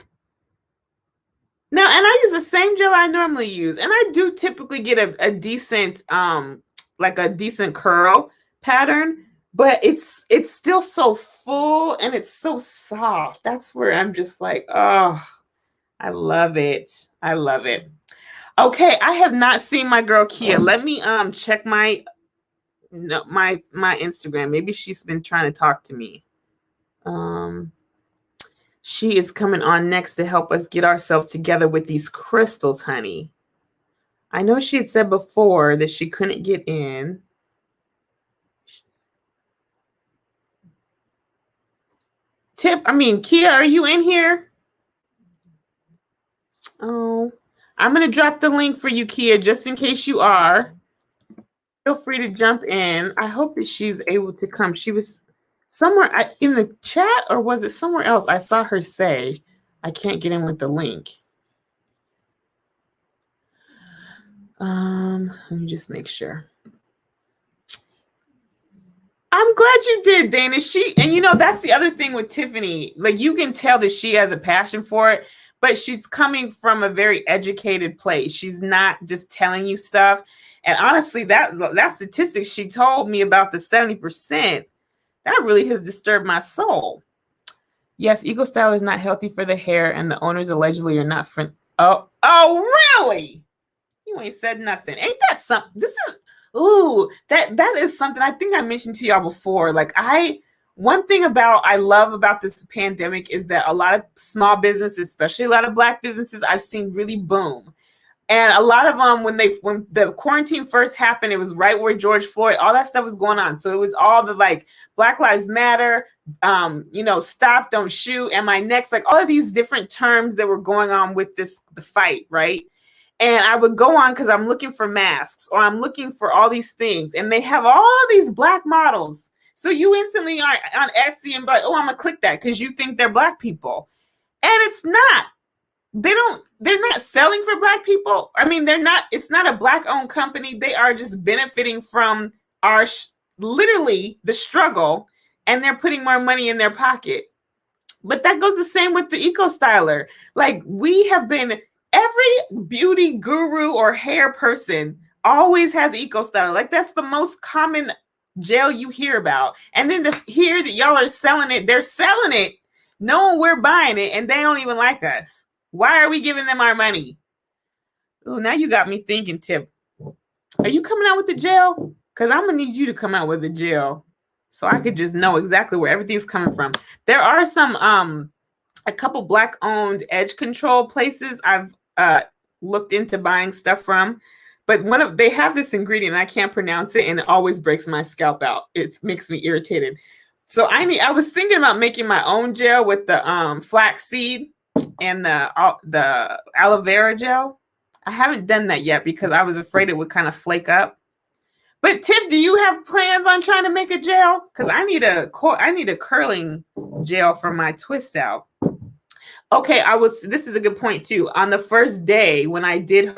Now, and I use the same gel I normally use. And I do typically get a decent, like a decent curl pattern. But it's still so full and it's so soft. That's where I'm just like, oh, I love it. I love it. Okay, I have not seen my girl Kia. Let me check my Instagram. Maybe she's been trying to talk to me. She is coming on next to help us get ourselves together with these crystals, honey. I know she had said before that she couldn't get in. Kia, are you in here? Oh, I'm going to drop the link for you, Kia, just in case you are. Feel free to jump in. I hope that she's able to come. She was somewhere in the chat, or was it somewhere else? I saw her say, I can't get in with the link. Let me just make sure. I'm glad you did, Dana. And that's the other thing with Tiffany. Like, you can tell that she has a passion for it, but she's coming from a very educated place. She's not just telling you stuff. And honestly, that statistic she told me about the 70%, that really has disturbed my soul. Yes, Eco Style is not healthy for the hair, and the owners allegedly are not friend. Oh, really? You ain't said nothing. Ain't that something? That is something I think I mentioned to y'all before. Like, one thing I love about this pandemic is that a lot of small businesses, especially a lot of Black businesses, I've seen really boom. And a lot of them, when the quarantine first happened, it was right where George Floyd, all that stuff was going on. So it was all the like Black Lives Matter, stop, don't shoot, am I next? Like all of these different terms that were going on with the fight, right? And I would go on because I'm looking for masks or I'm looking for all these things. And they have all these Black models. So you instantly are on Etsy and be like, oh, I'm going to click that because you think they're Black people. And it's not. They're not selling for Black people. I mean, it's not a Black owned company. They are just benefiting from literally the struggle, and they're putting more money in their pocket. But that goes the same with the Eco Styler. Like, we have been, every beauty guru or hair person always has Eco Styler. Like, that's the most common gel you hear about. And then to hear that y'all are selling it, they're selling it knowing we're buying it, and they don't even like us. Why are we giving them our money? Oh, now you got me thinking, Tip. Are you coming out with the gel? Because I'm going to need you to come out with the gel so I could just know exactly where everything's coming from. There are a couple Black-owned edge control places I've looked into buying stuff from. But they have this ingredient, and I can't pronounce it, and it always breaks my scalp out. It makes me irritated. So I was thinking about making my own gel with the flaxseed and the aloe vera gel. I haven't done that yet because I was afraid it would kind of flake up. But Tiff, do you have plans on trying to make a gel? Because I need a curling gel for my twist out. Okay, this is a good point too. On the first day when I did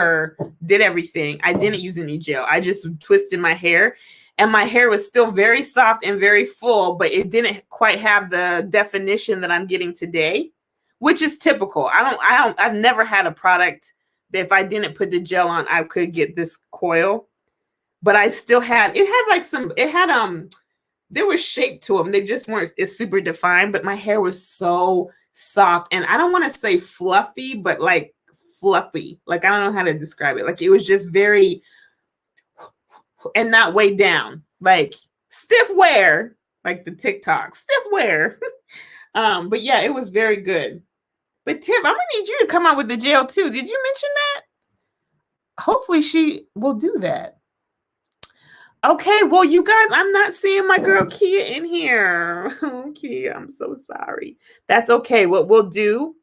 everything, I didn't use any gel. I just twisted my hair. And my hair was still very soft and very full, but it didn't quite have the definition that I'm getting today, which is typical. I've never had a product that if I didn't put the gel on, I could get this coil. But I still there was shape to them. They just weren't as super defined, but my hair was so soft. And I don't want to say fluffy, but like fluffy. Like, I don't know how to describe it. Like, it was just very, and not weighed down, like stiff wear, like the TikTok stiff wear. But yeah, it was very good. But Tiff, I'm gonna need you to come out with the gel too. Did you mention that? Hopefully she will do that. Okay, well, you guys, I'm not seeing my girl Kia in here. Kia, I'm so sorry. That's okay. What we'll do,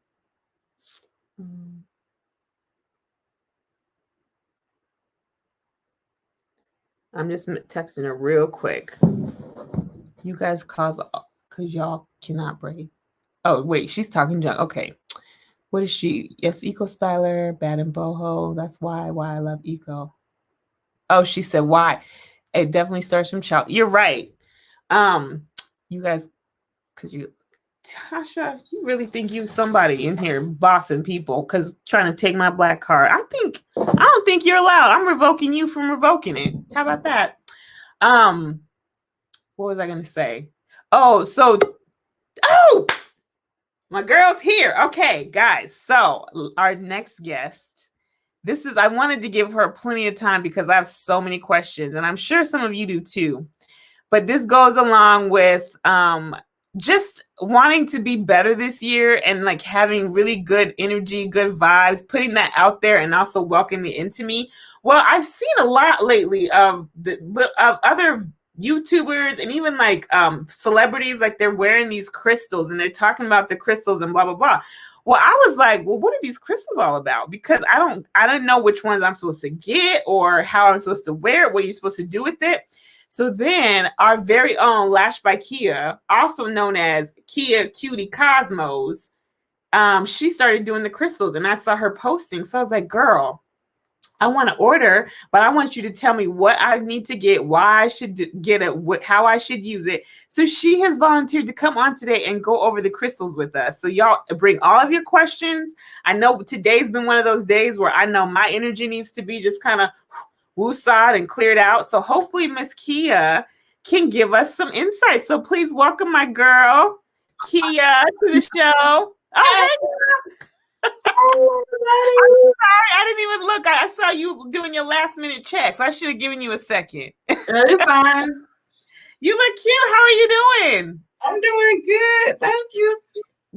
I'm just texting her real quick. You guys cause because y'all cannot break. Oh wait, she's talking junk. Okay, what is she? Yes, Eco Styler, BadnBoho. That's why I love Eco. Oh, she said why. It definitely starts from child. You're right. You guys, because you, Tasha, you really think you somebody in here bossing people because trying to take my black card. I don't think you're allowed. I'm revoking you from revoking it. How about that? What was I gonna say? Oh, my girl's here. Okay, guys. So our next guest. I wanted to give her plenty of time because I have so many questions, and I'm sure some of you do too. But this goes along with just wanting to be better this year and like having really good energy, good vibes, putting that out there and also welcoming it into me. Well, I've seen a lot lately of other YouTubers and even like celebrities, like they're wearing these crystals and they're talking about the crystals and blah, blah, blah. Well, I was like, well, what are these crystals all about? Because I don't know which ones I'm supposed to get or how I'm supposed to wear it, what you're supposed to do with it. So then our very own Lash by Kia, also known as Katie Kosmos, she started doing the crystals and I saw her posting. So I was like, girl, I want to order, but I want you to tell me what I need to get, why I should get it, how I should use it. So she has volunteered to come on today and go over the crystals with us. So y'all bring all of your questions. I know today's been one of those days where I know my energy needs to be just kind of woosawed and cleared out. So hopefully Miss Kia can give us some insight. So please welcome my girl, Kia, to the show. Oh, hey, I'm sorry, I didn't even look. I saw you doing your last minute checks. I should have given you a second. You're fine. You look cute. How are you doing? I'm doing good. Thank you.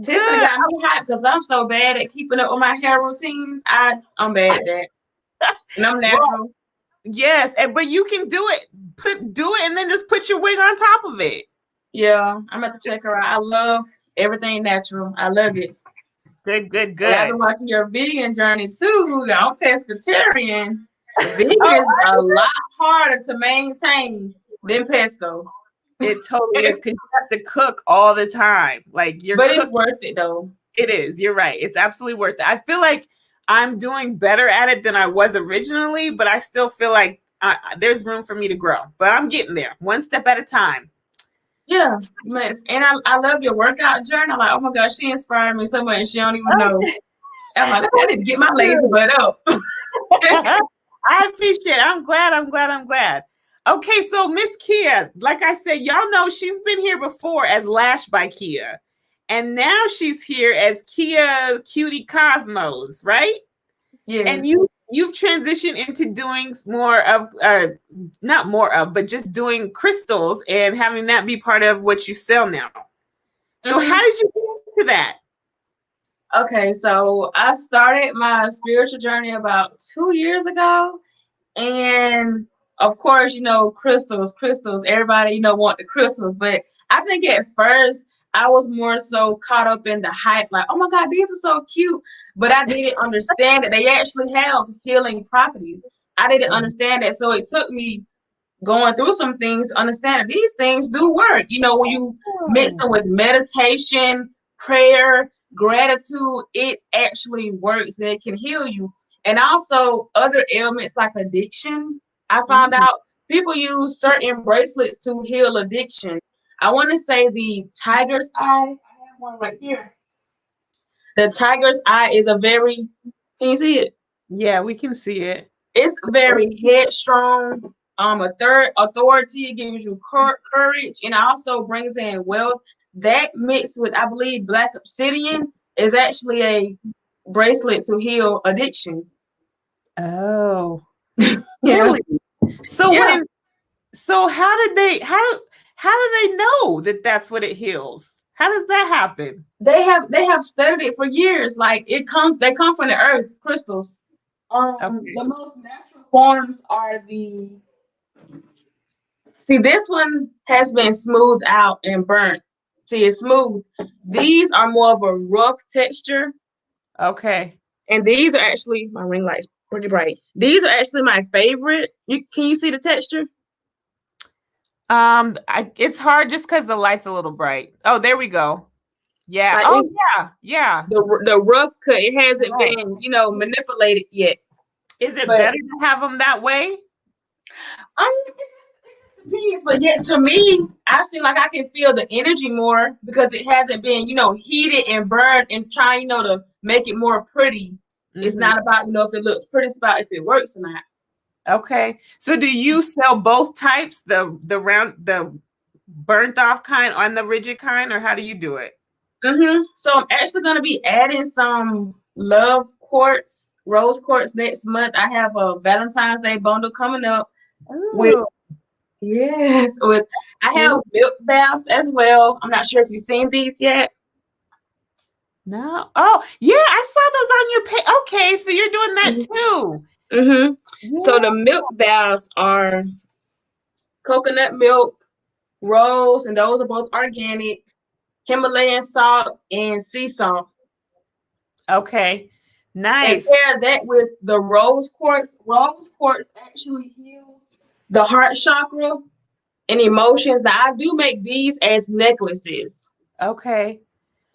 Tiffany got me hot because I'm so bad at keeping up with my hair routines. I'm bad at that. And I'm natural. Well, yes, but you can do it. Do it and then just put your wig on top of it. Yeah, I'm at the check her out. I love everything natural. I love it. Good. And I've been watching your vegan journey too. I'm pescatarian. Vegan is a lot harder to maintain than pesco. It totally is because you have to cook all the time. But it's worth it though. It is. You're right. It's absolutely worth it. I feel like I'm doing better at it than I was originally, but I still feel like there's room for me to grow. But I'm getting there, one step at a time. Yeah, and I love your workout journey. I'm like, oh my gosh, she inspired me so much. She don't even know. I'm like, I need to get my lazy butt up. I appreciate it. I'm glad. Okay, so Miss Kia, like I said, y'all know she's been here before as Lash by Kia. And now she's here as Katie Kosmos, right? Yeah. And you've transitioned into doing more of, not more of, but just doing crystals and having that be part of what you sell now. So how did you get into that? Okay, so I started my spiritual journey about 2 years ago. And of course, crystals, everybody, want the crystals. But I think at first I was more so caught up in the hype, like, oh my God, these are so cute. But I didn't understand that they actually have healing properties. I didn't understand that. So it took me going through some things to understand that these things do work. When you mix them with meditation, prayer, gratitude, it actually works and it can heal you. And also other ailments like addiction. I found out people use certain bracelets to heal addiction. I want to say the tiger's eye. I have one right here. The tiger's eye is can you see it? Yeah, we can see it. It's very headstrong. A third authority, gives you courage, and also brings in wealth. That mixed with, I believe, black obsidian is actually a bracelet to heal addiction. Oh, yeah. Really? So how do they know that that's what it heals? How does that happen? They have studied it for years. Like they come from the earth, crystals. The most natural forms are this one has been smoothed out and burnt. See, it's smooth. These are more of a rough texture. Okay. And these are actually, my ring light's pretty bright. These are actually my favorite. Can you see the texture? It's hard just because the light's a little bright. Oh, there we go. Yeah. Like Oh, it's yeah. the rough cut. It hasn't Right. been, manipulated yet. Is it But better to have them that way? it depends. But yet to me, I seem like I can feel the energy more because it hasn't been, heated and burned and trying, to make it more pretty. It's not about, if it looks pretty, it's about if it works or not. Okay. So do you sell both types, the burnt off kind and the rigid kind, or how do you do it? So I'm actually going to be adding some love quartz, rose quartz next month. I have a Valentine's Day bundle coming up with I have milk baths as well. I'm not sure if you've seen these yet. No. Oh, yeah, I saw those on your page. Okay, so you're doing that too. Yeah. So the milk baths are coconut milk, rose, and those are both organic, Himalayan salt, and sea salt. Okay, nice. And pair that with the rose quartz. Rose quartz actually heals the heart chakra and emotions. Now I do make these as necklaces. Okay.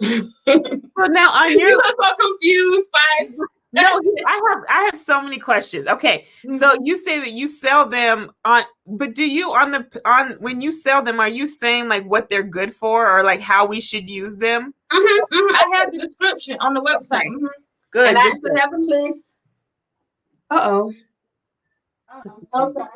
So now on your you look so confused, Spice. No, I have so many questions. Okay, so you say that you sell them but do you when you sell them, are you saying like what they're good for or like how we should use them? I have the description on the website. Good. And I actually have a list. I'm so sorry.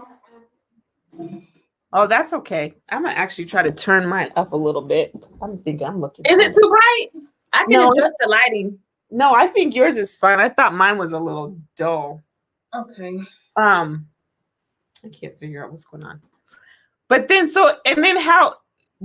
Oh, that's okay. I'm gonna actually try to turn mine up a little bit because I'm thinking I'm looking. Is it too bright? I can adjust the lighting. No, I think yours is fine. I thought mine was a little dull. Okay. I can't figure out what's going on. But then how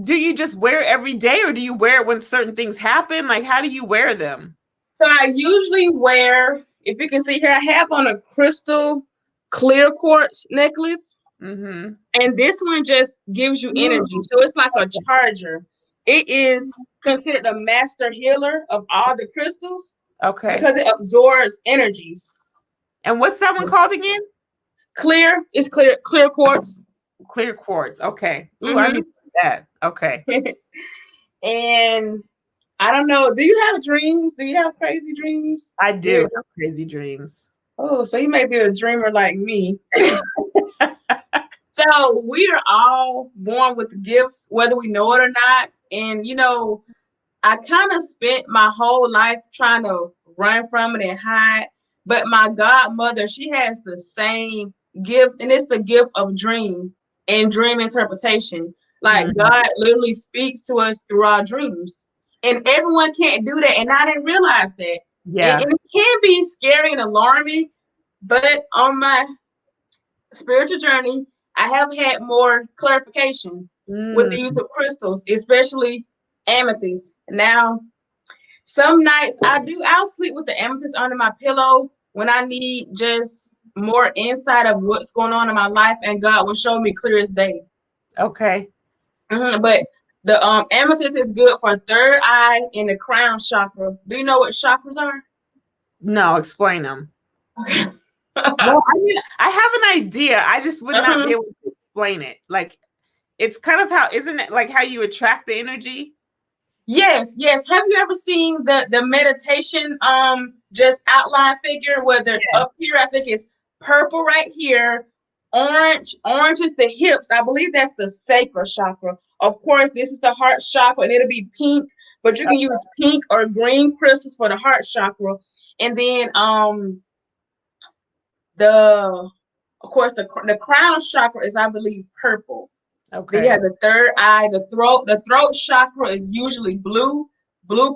do you just wear it every day or do you wear it when certain things happen? Like how do you wear them? So I usually wear, if you can see here, I have on a crystal clear quartz necklace. And this one just gives you energy. So it's like a charger. It is considered a master healer of all the crystals. Okay. Because it absorbs energies. And what's that one called again? Clear. It's clear quartz. Clear quartz. Okay. Ooh, I need that. Okay. And I don't know. Do you have dreams? Do you have crazy dreams? I do have crazy dreams. Oh, so you may be a dreamer like me. So we are all born with gifts, whether we know it or not. And, I kind of spent my whole life trying to run from it and hide. But my godmother, she has the same gift, and it's the gift of dream and dream interpretation. Like God literally speaks to us through our dreams. And everyone can't do that. And I didn't realize that. Yeah. And it can be scary and alarming. But on my spiritual journey, I have had more clarification with the use of crystals, especially amethyst. Now, some nights I'll sleep with the amethyst under my pillow when I need just more insight of what's going on in my life, and God will show me clear as day. Okay. But the amethyst is good for third eye and the crown chakra. Do you know what chakras are? No, explain them. Okay. Well, I mean, I have an idea. I just would not be able to explain it. Like, it's kind of isn't it like how you attract the energy? Yes. Have you ever seen the meditation just outline figure where they're up here? I think it's purple right here. Orange is the hips. I believe that's the sacral chakra. Of course, this is the heart chakra, and it'll be pink, but you can use pink or green crystals for the heart chakra. And then the crown chakra is, I believe, purple. Okay. Then you have the third eye, the throat chakra is usually blue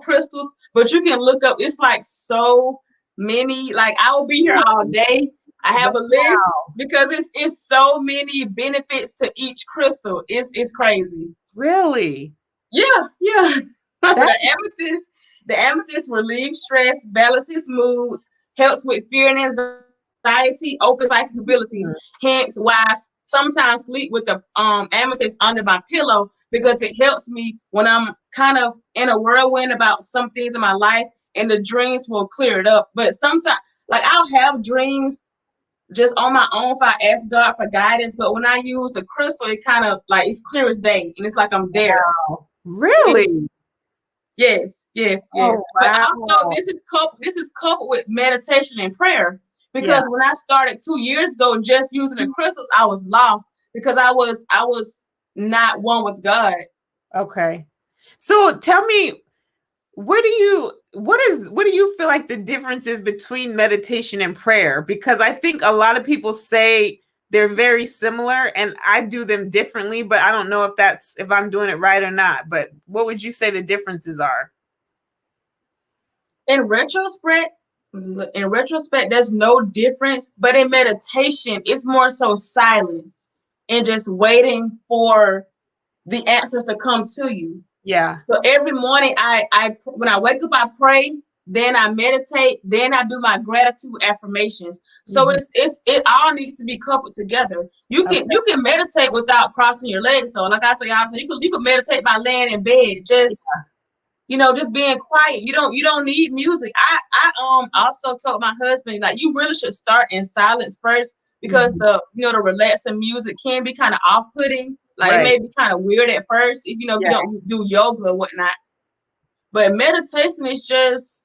crystals, but you can look up, it's like so many, like I will be here all day. I have a list because it's so many benefits to each crystal. It's crazy. Really? Yeah. The amethyst relieves stress, balances moods, helps with fear and anxiety, opens psychic abilities. Hence why I sometimes sleep with the amethyst under my pillow, because it helps me when I'm kind of in a whirlwind about some things in my life, and the dreams will clear it up. But sometimes, like, I'll have dreams just on my own if I ask God for guidance. But when I use the crystal, it kind of like it's clear as day, and it's like I'm there. Wow. Really? Yes. Oh, But wow. also, this is coupled with meditation and prayer. Yeah. Because when I started 2 years ago, just using the crystals, I was lost because I was not one with God. Okay. So tell me, what do you feel like the difference is between meditation and prayer? Because I think a lot of people say they're very similar, and I do them differently, but I don't know if I'm doing it right or not. But what would you say the differences are? In retrospect, there's no difference. But in meditation, it's more so silence and just waiting for the answers to come to you. Yeah. So every morning, I when I wake up, I pray. Then I meditate. Then I do my gratitude affirmations. So Mhm. it all needs to be coupled together. You Okay. can meditate without crossing your legs though. Like I say, obviously, you can meditate by laying in bed, just just being quiet. You don't need music. I also told my husband, like, you really should start in silence first, because Mhm. the relaxing music can be kind of off putting. Like, it Right. may be kind of weird at first if if you Yeah. don't do yoga or whatnot. But meditation is just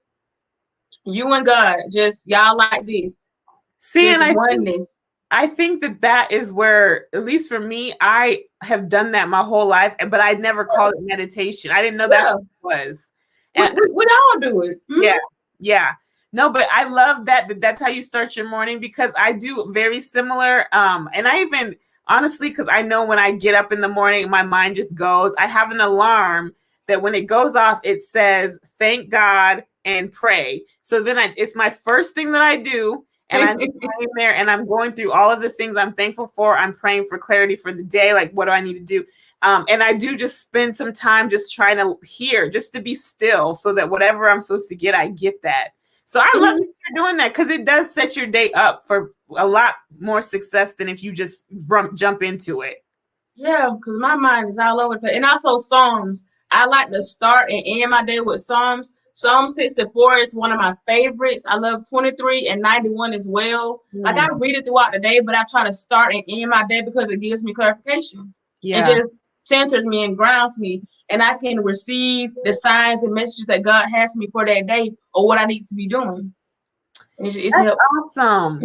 you and God, just y'all like this, See, just and oneness. I think that is where, at least for me, I have done that my whole life, but I never called it meditation. I didn't know that's Yeah, what it was. we, And we, we all do it. yeah, yeah. No, but I love that's how you start your morning, because I do very similar. And I even honestly, because I know when I get up in the morning, my mind just goes. I have an alarm that when it goes off, it says thank God and pray. So then it's my first thing that I do. And I'm in there and I'm going through all of the things I'm thankful for. I'm praying for clarity for the day. Like, what do I need to do? And I do just spend some time just trying to hear, just to be still, so that whatever I'm supposed to get, I get that. So I love that you're doing that, because it does set your day up for a lot more success than if you just jump into it. Yeah, because my mind is all over the place. And also Psalms. I like to start and end my day with Psalms. Psalm 64 is one of my favorites. I love 23 and 91 as well. Like, I read it throughout the day, but I try to start and end my day because it gives me clarification. And Yeah. just centers me and grounds me. And I can receive the signs and messages that God has for me for that day, or what I need to be doing. And it's That's help. awesome.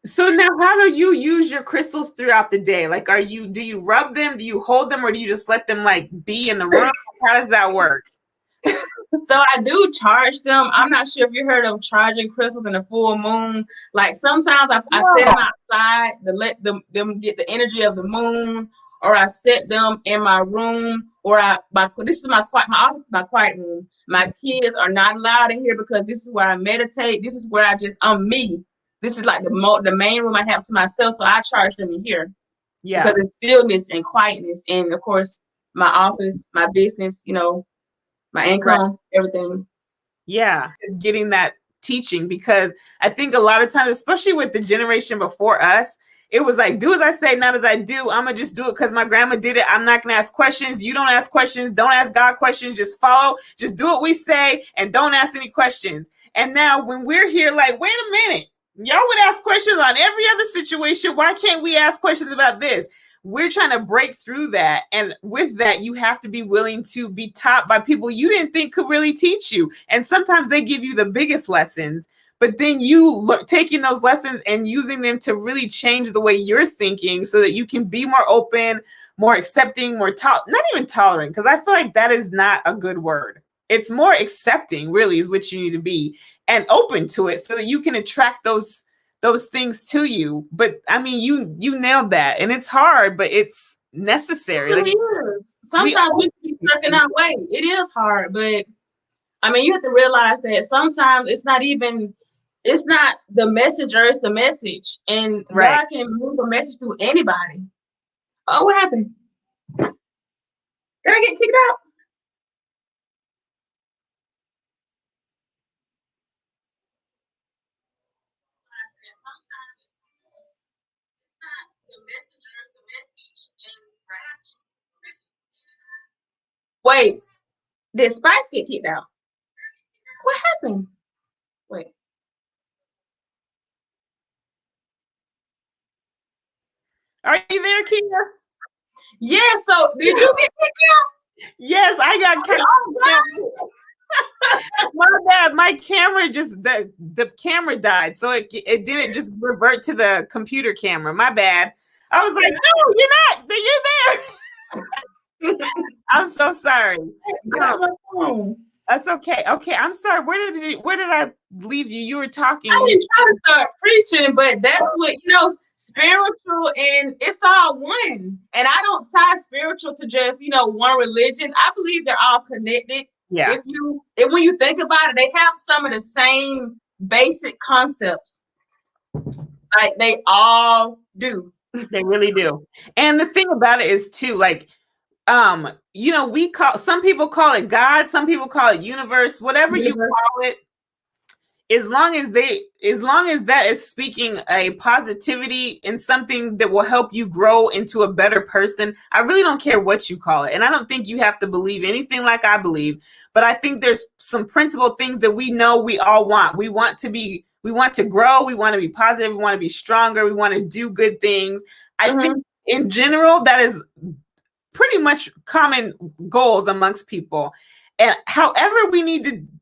So now, how do you use your crystals throughout the day? Like, do you rub them? Do you hold them, or do you just let them like be in the room? How does that work? So I do charge them. I'm not sure if you heard of charging crystals in the full moon. Like, sometimes I set them outside to let them get the energy of the moon, or I set them in my room, or this is my office is my quiet room. My kids are not allowed in here because this is where I meditate. This is where I'm me. This is like the main room I have to myself. So I charge them in here Yeah. because it's stillness and quietness, and of course my office, my business, my Right. income, everything. Yeah, getting that teaching, because I think a lot of times, especially with the generation before us, it was like, do as I say, not as I do. I'm gonna just do it because my grandma did it. I'm not gonna ask questions. You don't ask questions. Don't ask God questions. Just follow. Just do what we say and don't ask any questions. And now when we're here, like, wait a minute, y'all would ask questions on every other situation. Why can't we ask questions about this? We're trying to break through that. And with that, you have to be willing to be taught by people you didn't think could really teach you. And sometimes they give you the biggest lessons, but then you taking those lessons and using them to really change the way you're thinking, so that you can be more open, more accepting, not even tolerant, because I feel like that is not a good word. It's more accepting, really, is what you need to be, and open to it, so that you can attract those things to you. But I mean, you nailed that, and it's hard, but it's necessary. It Like, really is. Sometimes we can be stuck in our way. It is hard, but I mean, you have to realize that sometimes it's not the messenger, it's the message. And right. God can move a message to anybody. Oh, what happened? Did I get kicked out? Sometimes it's not the messenger, it's the message. Wait, did Spice get kicked out? What happened? Wait. Are you there, Kia? Yeah, so did you get kicked out? Yes, I got kicked out. My bad. My camera just the camera died, so it didn't just revert to the computer camera. My bad. I was like, no, you're not. You're there. I'm so sorry. Get out my phone. That's okay. Okay, I'm sorry. Where did I leave you? You were talking. I didn't try to start preaching, but that's what spiritual and it's all one. And I don't tie spiritual to just one religion. I believe they're all connected. Yeah. If when you think about it, they have some of the same basic concepts. Like they all do. They really do. And the thing about it is too, like, some people call it God, some people call it universe, whatever you call it. As long as that is speaking a positivity and something that will help you grow into a better person, I really don't care what you call it. And I don't think you have to believe anything like I believe, but I think there's some principal things that we know we all want. We want to grow, we want to be positive, we want to be stronger, we want to do good things. I think in general, that is pretty much common goals amongst people. And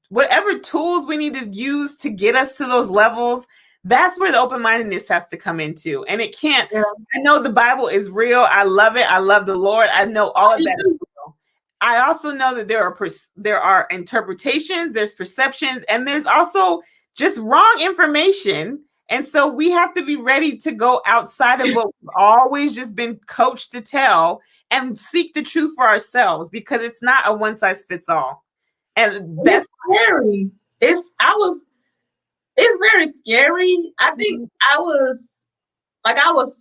whatever tools we need to use to get us to those levels, that's where the open-mindedness has to come into. And it can't, I know the Bible is real. I love it. I love the Lord. I know all of that is real. I also know that there are interpretations, there's perceptions, and there's also just wrong information. And so we have to be ready to go outside of what we've always just been coached to tell and seek the truth for ourselves, because it's not a one size fits all. And that's scary. It's very scary. I think I was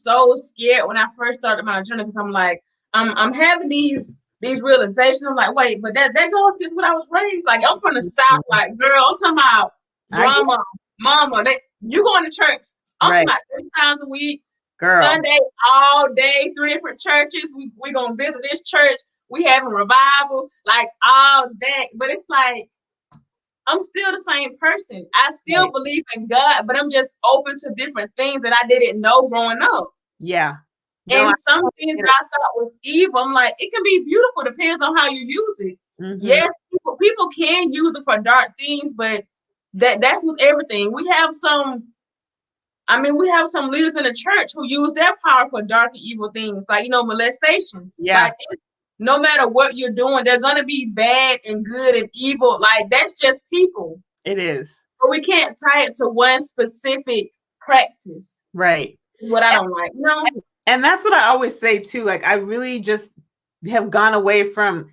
so scared when I first started my journey, because I'm like, I'm having these realizations. I'm like, wait, but that goes against what I was raised. Like, I'm from the South, like, girl, I'm talking about drama, mama. You going to church? I'm talking about 3 times a week. Girl. Sunday all day, 3 different churches. We gonna visit this church. We having revival, like all that. But it's like, I'm still the same person. I still believe in God, but I'm just open to different things that I didn't know growing up. Yeah. And some things that I thought was evil, I'm like, it can be beautiful, depends on how you use it. Yes, people can use it for dark things, but that's with everything. We have some leaders in the church who use their power for dark and evil things, like, molestation. Yeah. Like, no matter what you're doing, they're going to be bad and good and evil. Like, that's just people. It is. But we can't tie it to one specific practice. Right. What I don't like. And that's what I always say too. Like, I really just have gone away from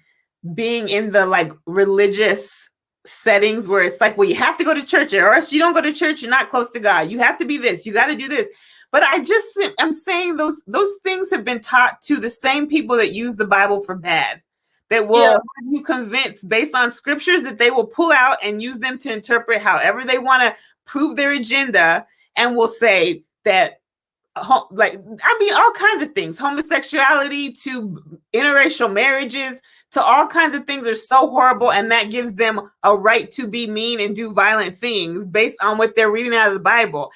being in the like religious settings where it's like, well, you have to go to church, or else you don't go to church, you're not close to God. You have to be this, you got to do this. But I'm saying those things have been taught to the same people that use the Bible for bad, that will have you convinced based on scriptures that they will pull out and use them to interpret however they want to prove their agenda, and will say that all kinds of things, homosexuality to interracial marriages to all kinds of things are so horrible, and that gives them a right to be mean and do violent things based on what they're reading out of the Bible,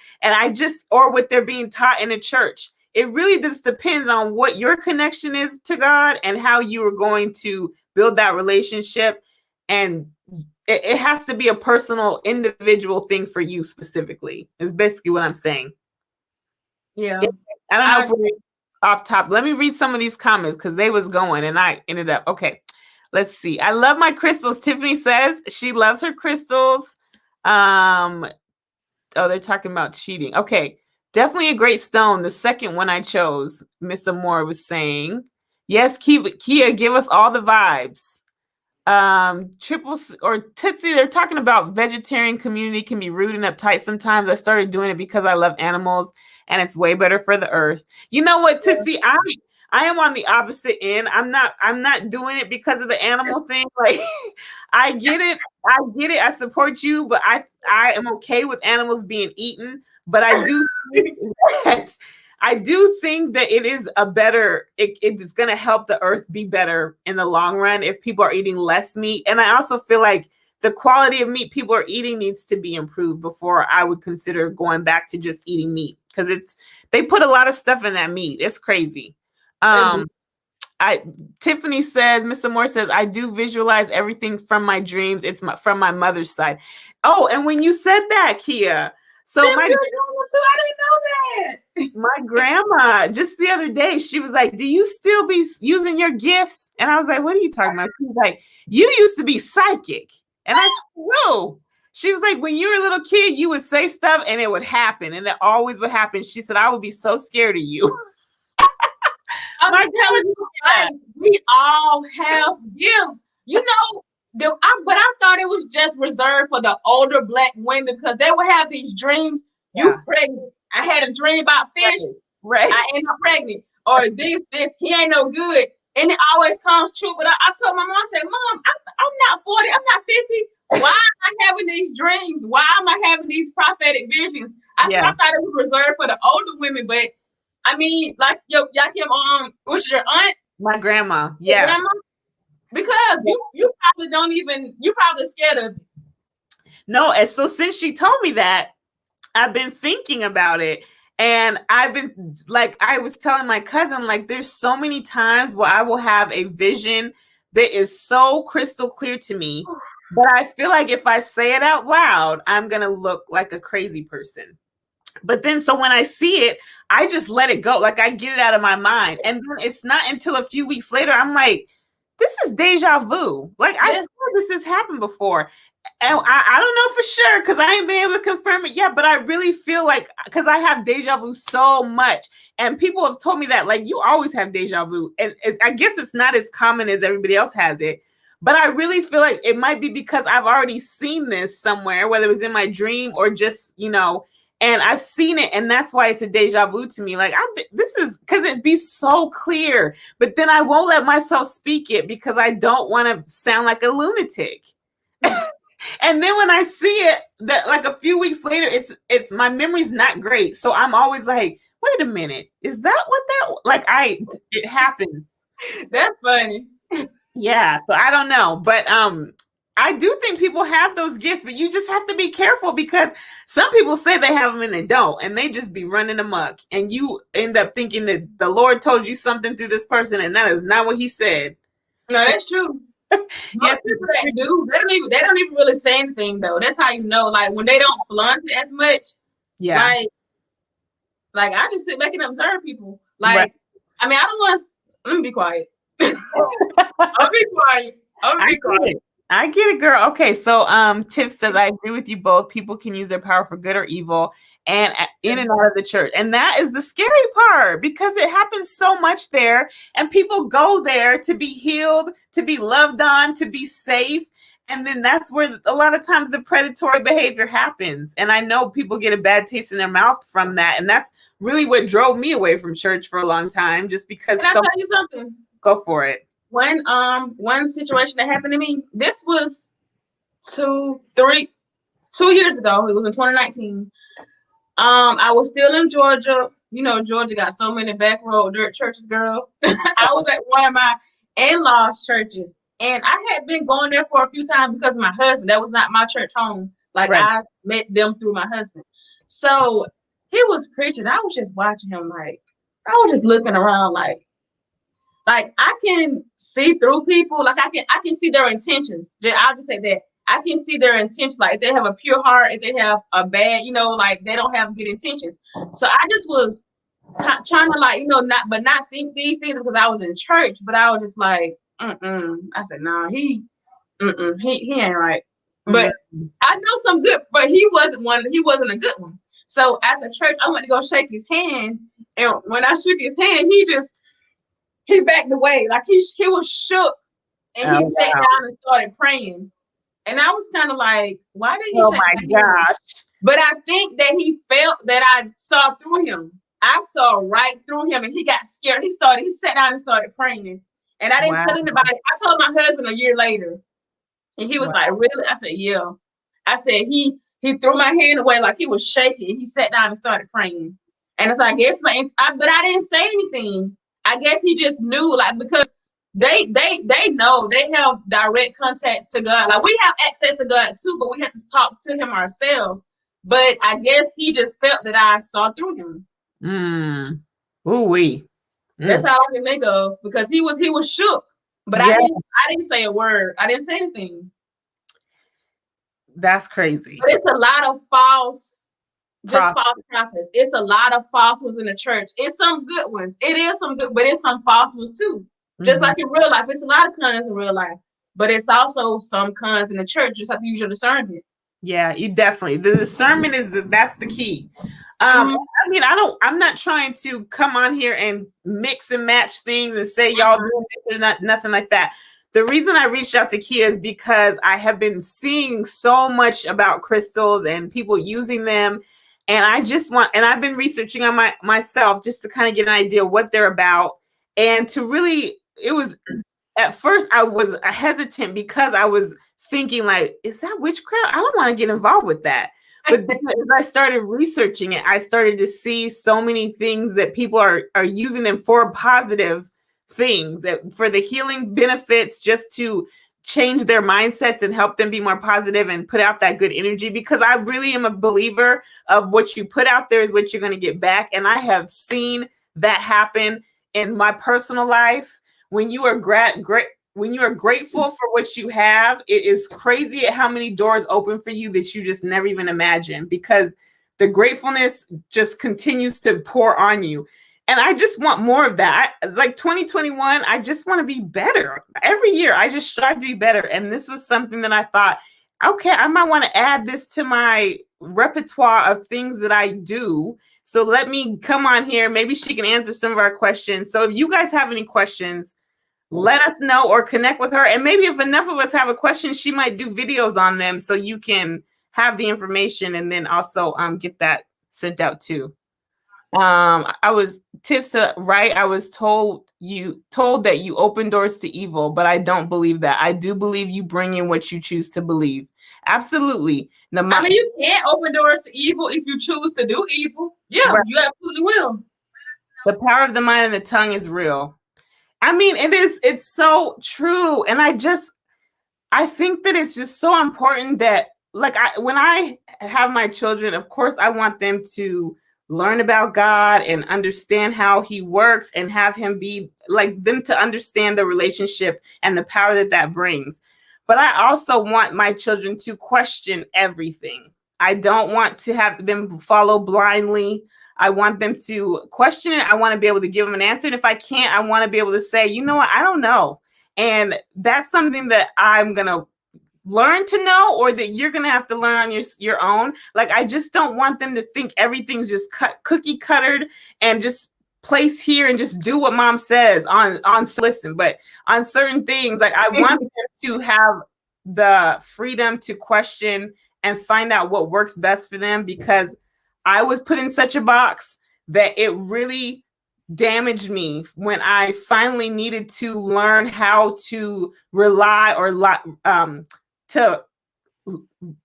or what they're being taught in a church. It really just depends on what your connection is to God and how you are going to build that relationship, and it has to be a personal, individual thing for you specifically, is basically what I'm saying. Yeah. I don't know if we're off top. Let me read some of these comments because they was going and I ended up. Okay. Let's see. I love my crystals. Tiffany says she loves her crystals. They're talking about cheating. Okay. Definitely a great stone. The second one I chose, Miss Amore was saying. Yes, Kia, give us all the vibes. Tootsie, they're talking about vegetarian community can be rude and uptight sometimes. I started doing it because I love animals and it's way better for the earth. You know what, Tootsie? I am on the opposite end. I'm not doing it because of the animal thing. Like, I get it. I support you, but I am okay with animals being eaten. But I do think that it is it is going to help the earth be better in the long run if people are eating less meat. And I also feel like the quality of meat people are eating needs to be improved before I would consider going back to just eating meat, because they put a lot of stuff in that meat. It's crazy. Tiffany says, Miss Amore says, I do visualize everything from my dreams. It's from my mother's side. Oh, and when you said that, Kia, so I didn't know that. My grandma, just the other day, she was like, do you still be using your gifts? And I was like, what are you talking about? She was like, you used to be psychic. And I said, no. She was like, when you were a little kid, you would say stuff and it would happen. And it always would happen. She said, I would be so scared of you. I'm telling you, like, we all have gifts. You know, but I thought it was just reserved for the older Black women, because they would have these dreams. Yeah. You pregnant. I had a dream about fish. Right. I end up pregnant. Or this, he ain't no good. And it always comes true. But I told my mom, I said, Mom, I'm not 40. I'm not 50. Why am I having these dreams? Why am I having these prophetic visions? I said, I thought it was reserved for the older women. But I mean, like your what's your aunt? My grandma. Yeah. Grandma? Because you probably don't even, you probably scared of it. No, and so since she told me that, I've been thinking about it. And I've been, like, I was telling my cousin, like, there's so many times where I will have a vision that is so crystal clear to me, but I feel like if I say it out loud, I'm going to look like a crazy person. But then, so when I see it, I just let it go. Like, I get it out of my mind. And then it's not until a few weeks later, I'm like, this is deja vu. Like, I swear this has happened before. And I don't know for sure, because I ain't been able to confirm it yet, but I really feel like, because I have deja vu so much, and people have told me that, like, you always have deja vu. And I guess it's not as common as everybody else has it, but I really feel like it might be because I've already seen this somewhere, whether it was in my dream or just, you know, and I've seen it, and that's why it's a deja vu to me. Like, this is because it'd be so clear, but then I won't let myself speak it because I don't want to sound like a lunatic. And then when I see it, that like a few weeks later, it's my memory's not great. So I'm always like, wait a minute, is that what that, it happened? That's funny. Yeah. So I don't know, but I do think people have those gifts, but you just have to be careful, because some people say they have them and they don't, and they just be running amok, and you end up thinking that the Lord told you something through this person, and that is not what he said. No, that's true. Yeah, people that do, they don't even really say anything though. That's how you know, like, when they don't flaunt it as much. Yeah. Like I just sit back and observe people. Like, right. I mean, I don't want to. Let me be quiet. I'll be quiet. I get it, girl. Okay, so Tiff says, I agree with you both. People can use their power for good or evil, and in and out of the church. And that is the scary part, because it happens so much there, and people go there to be healed, to be loved on, to be safe. And then that's where a lot of times the predatory behavior happens. And I know people get a bad taste in their mouth from that. And that's really what drove me away from church for a long time, just because. Can I tell you something? Go for it. One situation that happened to me, this was 2 years ago. It was in 2019. I was still in Georgia. You know, Georgia got so many back road dirt churches, girl. I was at one of my in-laws' churches, and I had been going there for a few times because of my husband. That was not my church home. Like, right. I met them through my husband. So he was preaching. I was just watching him. Like, I was just looking around like I can see through people. Like, I can see their intentions. I'll just say that. I can see their intentions. Like, if they have a pure heart, if they have a bad, you know, like, they don't have good intentions. So I just was trying to, like, you know, not think these things because I was in church, but I was just like, I said, nah, he ain't right. But I know some good, but he wasn't a good one. So at the church, I went to go shake his hand. And when I shook his hand, he backed away. Like, he was shook, and he sat down and started praying. And I was kind of like, why did he shake my gosh. Hand? But I think that he felt that I saw through him. I saw right through him, and he got scared. He sat down and started praying. And I didn't tell anybody. I told my husband a year later. And he was like, really? I said, yeah. I said, he threw my hand away like he was shaking. He sat down and started praying. And it's, I guess, but I didn't say anything. I guess he just knew, like, because they know they have direct contact to God. Like we have access to God too, but we have to talk to him ourselves. But I guess he just felt that I saw through him. Ooh-wee. That's all I can think of, because he was shook. But Yeah. I didn't say a word. I didn't say anything. That's crazy. But it's a lot of false prophets. It's a lot of false ones in the church. It's some good ones. It is some good, but it's some false ones too. Just like in real life, it's a lot of cons in real life, but it's also some cons in the church. You just have to use your discernment. Yeah, you definitely. The discernment that's the key. I mean, I'm not trying to come on here and mix and match things and say y'all doing this or not, nothing like that. The reason I reached out to Kia is because I have been seeing so much about crystals and people using them. And I've been researching on myself just to kind of get an idea what they're about. And to really, at first I was hesitant because I was thinking like, is that witchcraft? I don't want to get involved with that. But then as I started researching it, I started to see so many things that people are using them for positive things, that for the healing benefits, just to change their mindsets and help them be more positive and put out that good energy. Because I really am a believer of what you put out there is what you're going to get back. And I have seen that happen in my personal life. When you are when you are grateful for what you have, it is crazy at how many doors open for you that you just never even imagined, because the gratefulness just continues to pour on you. And I just want more of that. Like 2021, I just want to be better. Every year, I just strive to be better. And this was something that I thought, okay, I might want to add this to my repertoire of things that I do. So let me come on here. Maybe she can answer some of our questions. So if you guys have any questions, let us know or connect with her. And maybe if enough of us have a question, she might do videos on them so you can have the information and then also get that sent out too. Tiff's right. I was told that you open doors to evil, but I don't believe that. I do believe you bring in what you choose to believe. Absolutely. I mean, you can't open doors to evil if you choose to do evil. Yeah, right. You absolutely will. The power of the mind and the tongue is real. I mean, it's so true. And I think that it's just so important that, like, when I have my children, of course, I want them to learn about God and understand how he works and have him be like them, to understand the relationship and the power that brings. But I also want my children to question everything. I don't want to have them follow blindly. I want them to question it. I want to be able to give them an answer. And if I can't, I want to be able to say, you know what, I don't know. And that's something that I'm going to learn to know, or that you're going to have to learn on your own. Like, I just don't want them to think everything's just cookie cuttered and just place here and just do what mom says on listen. But on certain things, like, I want them to have the freedom to question and find out what works best for them, because I was put in such a box that it really damaged me when I finally needed to learn how to rely or to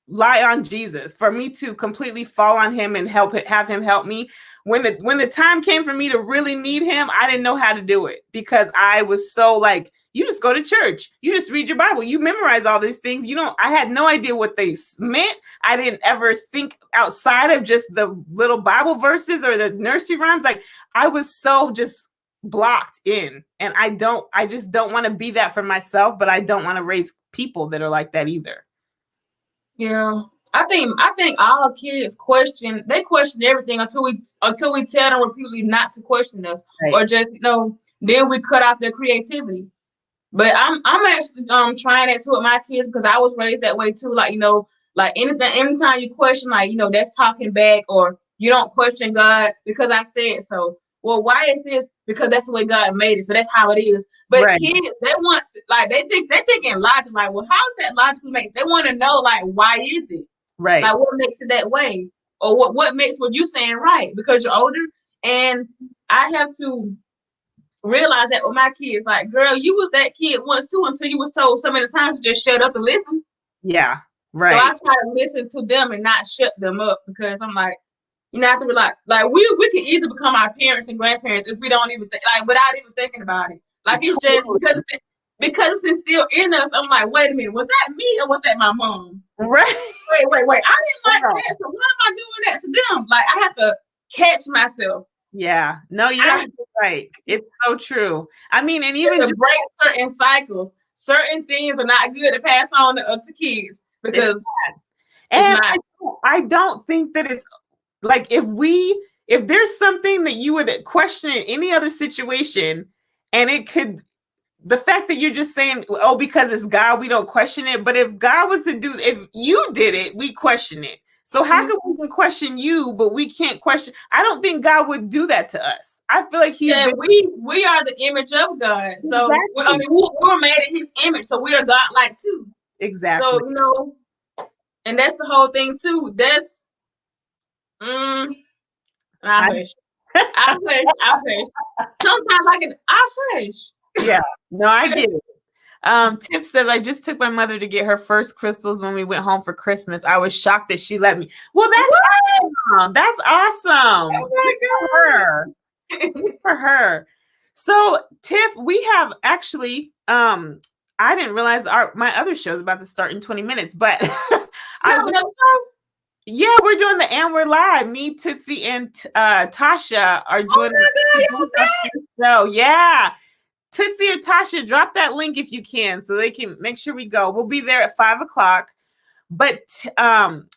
lie on Jesus, for me to completely fall on him and have him help me. When the time came for me to really need him, I didn't know how to do it, because I was so like, you just go to church, you just read your Bible, you memorize all these things. I had no idea what they meant. I didn't ever think outside of just the little Bible verses or the nursery rhymes. Like, I was so just blocked in, and I just don't want to be that for myself, but I don't want to raise people that are like that either. Yeah. I think all kids question everything until we tell them repeatedly not to question us, right? Or just, then we cut out their creativity. But I'm actually trying that too with my kids, because I was raised that way too. Like, like anytime you question, like, that's talking back, or you don't question God because I said so. Well, why is this? Because that's the way God made it, so that's how it is. But right. Kids, they want to, like, they're thinking logic. Like, well, how is that logically made? They want to know, like, why is it? Right. Like, what makes it that way, or what makes what you saying right? Because you're older, and I have to realize that with my kids. Like, girl, you was that kid once too, until you was told so many times to just shut up and listen. Yeah, right. So I try to listen to them and not shut them up, because I'm like, have to be like we can easily become our parents and grandparents if we don't even think, like, without even thinking about it. Like it's just because it's still in us. I'm like, wait a minute, was that me or was that my mom? Right. Wait. I didn't like that. So why am I doing that to them? Like I have to catch myself. Yeah. No, you're absolutely right. It's so true. I mean, and even to break certain cycles, certain things are not good to pass on to kids because and I don't think that it's like if there's something that you would question in any other situation, and it could, the fact that you're just saying, oh, because it's God, we don't question it. But if God was to do, if you did it, we question it. So how can we question you, but we can't question? I don't think God would do that to us. I feel like we are the image of God. So exactly. We were made in His image, so we are God-like too. Exactly. So and that's the whole thing too. That's I hush. Sometimes I hush. Yeah. No, I get it. Tip says, I just took my mother to get her first crystals when we went home for Christmas. I was shocked that she let me. Well, that's awesome. That's awesome. Oh my God. Good for her. So, Tiff, we have actually, I didn't realize my other show is about to start in 20 minutes, but yeah, we're doing the And We're Live. Me, Tootsie, and Tasha are doing the show. Yeah. Tootsie or Tasha, drop that link if you can so they can make sure we go. We'll be there at 5:00. But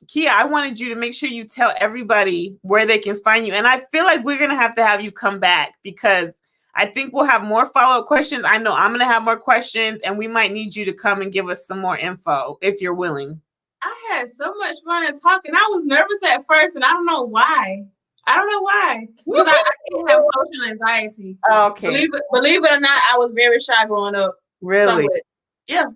Kia, I wanted you to make sure you tell everybody where they can find you. And I feel like we're going to have you come back because I think we'll have more follow-up questions. I know I'm going to have more questions, and we might need you to come and give us some more info if you're willing. I had so much fun talking. I was nervous at first, and I don't know why. Because I can't have social anxiety. Okay. Believe it or not, I was very shy growing up. Really? Yeah.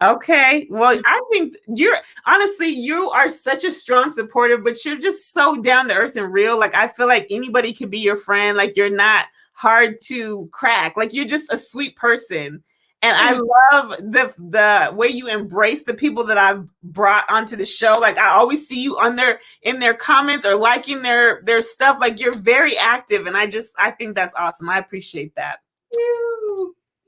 Okay. Well, I think you are such a strong supporter, but you're just so down to earth and real. Like, I feel like anybody can be your friend. Like, you're not hard to crack. Like, you're just a sweet person. And I love the way you embrace the people that I've brought onto the show. Like, I always see you in their comments or liking their stuff. Like, you're very active. And I think that's awesome. I appreciate that.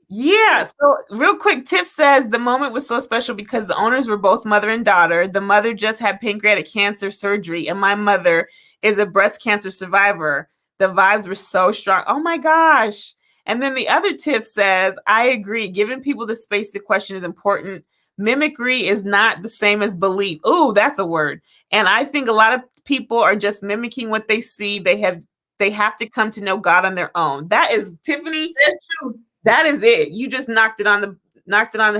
Yeah. So real quick, Tiff says the moment was so special because the owners were both mother and daughter. The mother just had pancreatic cancer surgery, and my mother is a breast cancer survivor. The vibes were so strong. Oh my gosh. And then the other Tiff says, I agree. Giving people the space to question is important. Mimicry is not the same as belief. Ooh, that's a word. And I think a lot of people are just mimicking what they see. They have to come to know God on their own. That is, Tiffany. That's true. That is it. You just knocked it on the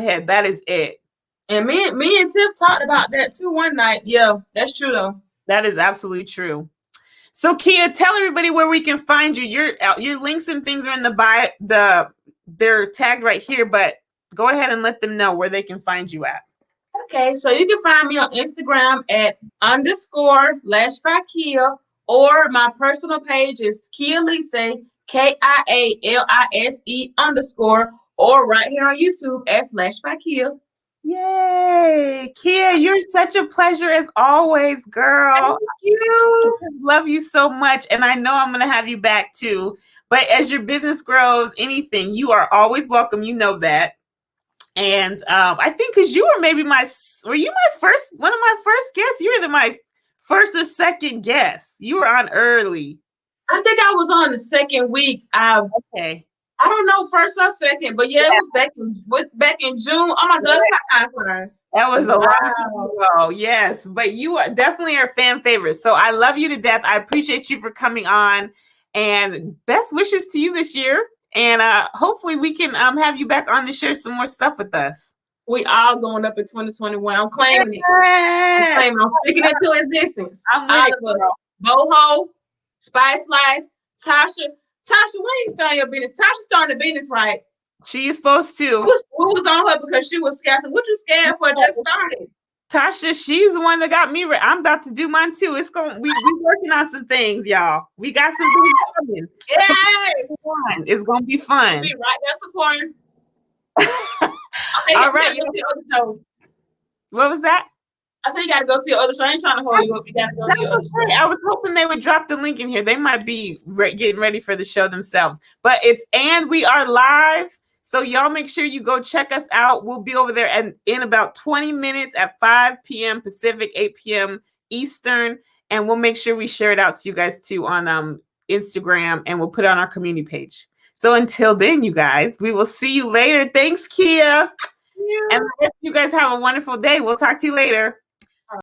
head. That is it. And me and Tiff talked about that too one night. Yeah, that's true though. That is absolutely true. So Kia, tell everybody where we can find you. Your links and things are in the bio. They're tagged right here, but go ahead and let them know where they can find you at. Okay, so you can find me on Instagram at _LashByKia, or my personal page is Kia Lise, KIALISE_, or right here on YouTube as /ByKia. Yay! Kia, you're such a pleasure as always, girl. Thank you. I love you so much, and I know I'm going to have you back too. But as your business grows, anything, you are always welcome. You know that. And I think because you were one of my first guests? You were my first or second guest. You were on early. I think I was on the second week. Okay. I don't know, first or second, but yeah, it was back in June. Oh my God, look how time flies. That was a long time ago. Yes, but you are definitely a fan favorite. So I love you to death. I appreciate you for coming on, and best wishes to you this year. And hopefully we can have you back on to share some more stuff with us. We all going up in 2021. I'm claiming it. I'm speaking it into existence. I'm with it, girl. BadnBoho, Spice Life, Tasha, when you starting your business? Tasha started a business, right? She is supposed to. Who was on her because she was scared? What you scared for? Just started. Tasha, she's the one that got me. I'm about to do mine too. It's going. We working on some things, y'all. We got some things coming. Yes, it's gonna be fun. We'll be right there supporting. Okay, all right. What was that? I said you got to go to your other show. I ain't trying to hold you up. You got to go to your other show. I was hoping they would drop the link in here. They might be getting ready for the show themselves. But it's And We Are Live. So y'all make sure you go check us out. We'll be over there and in about 20 minutes at 5 p.m. Pacific, 8 p.m. Eastern. And we'll make sure we share it out to you guys too on Instagram, and we'll put it on our community page. So until then, you guys, we will see you later. Thanks, Kia. And you guys have a wonderful day. We'll talk to you later.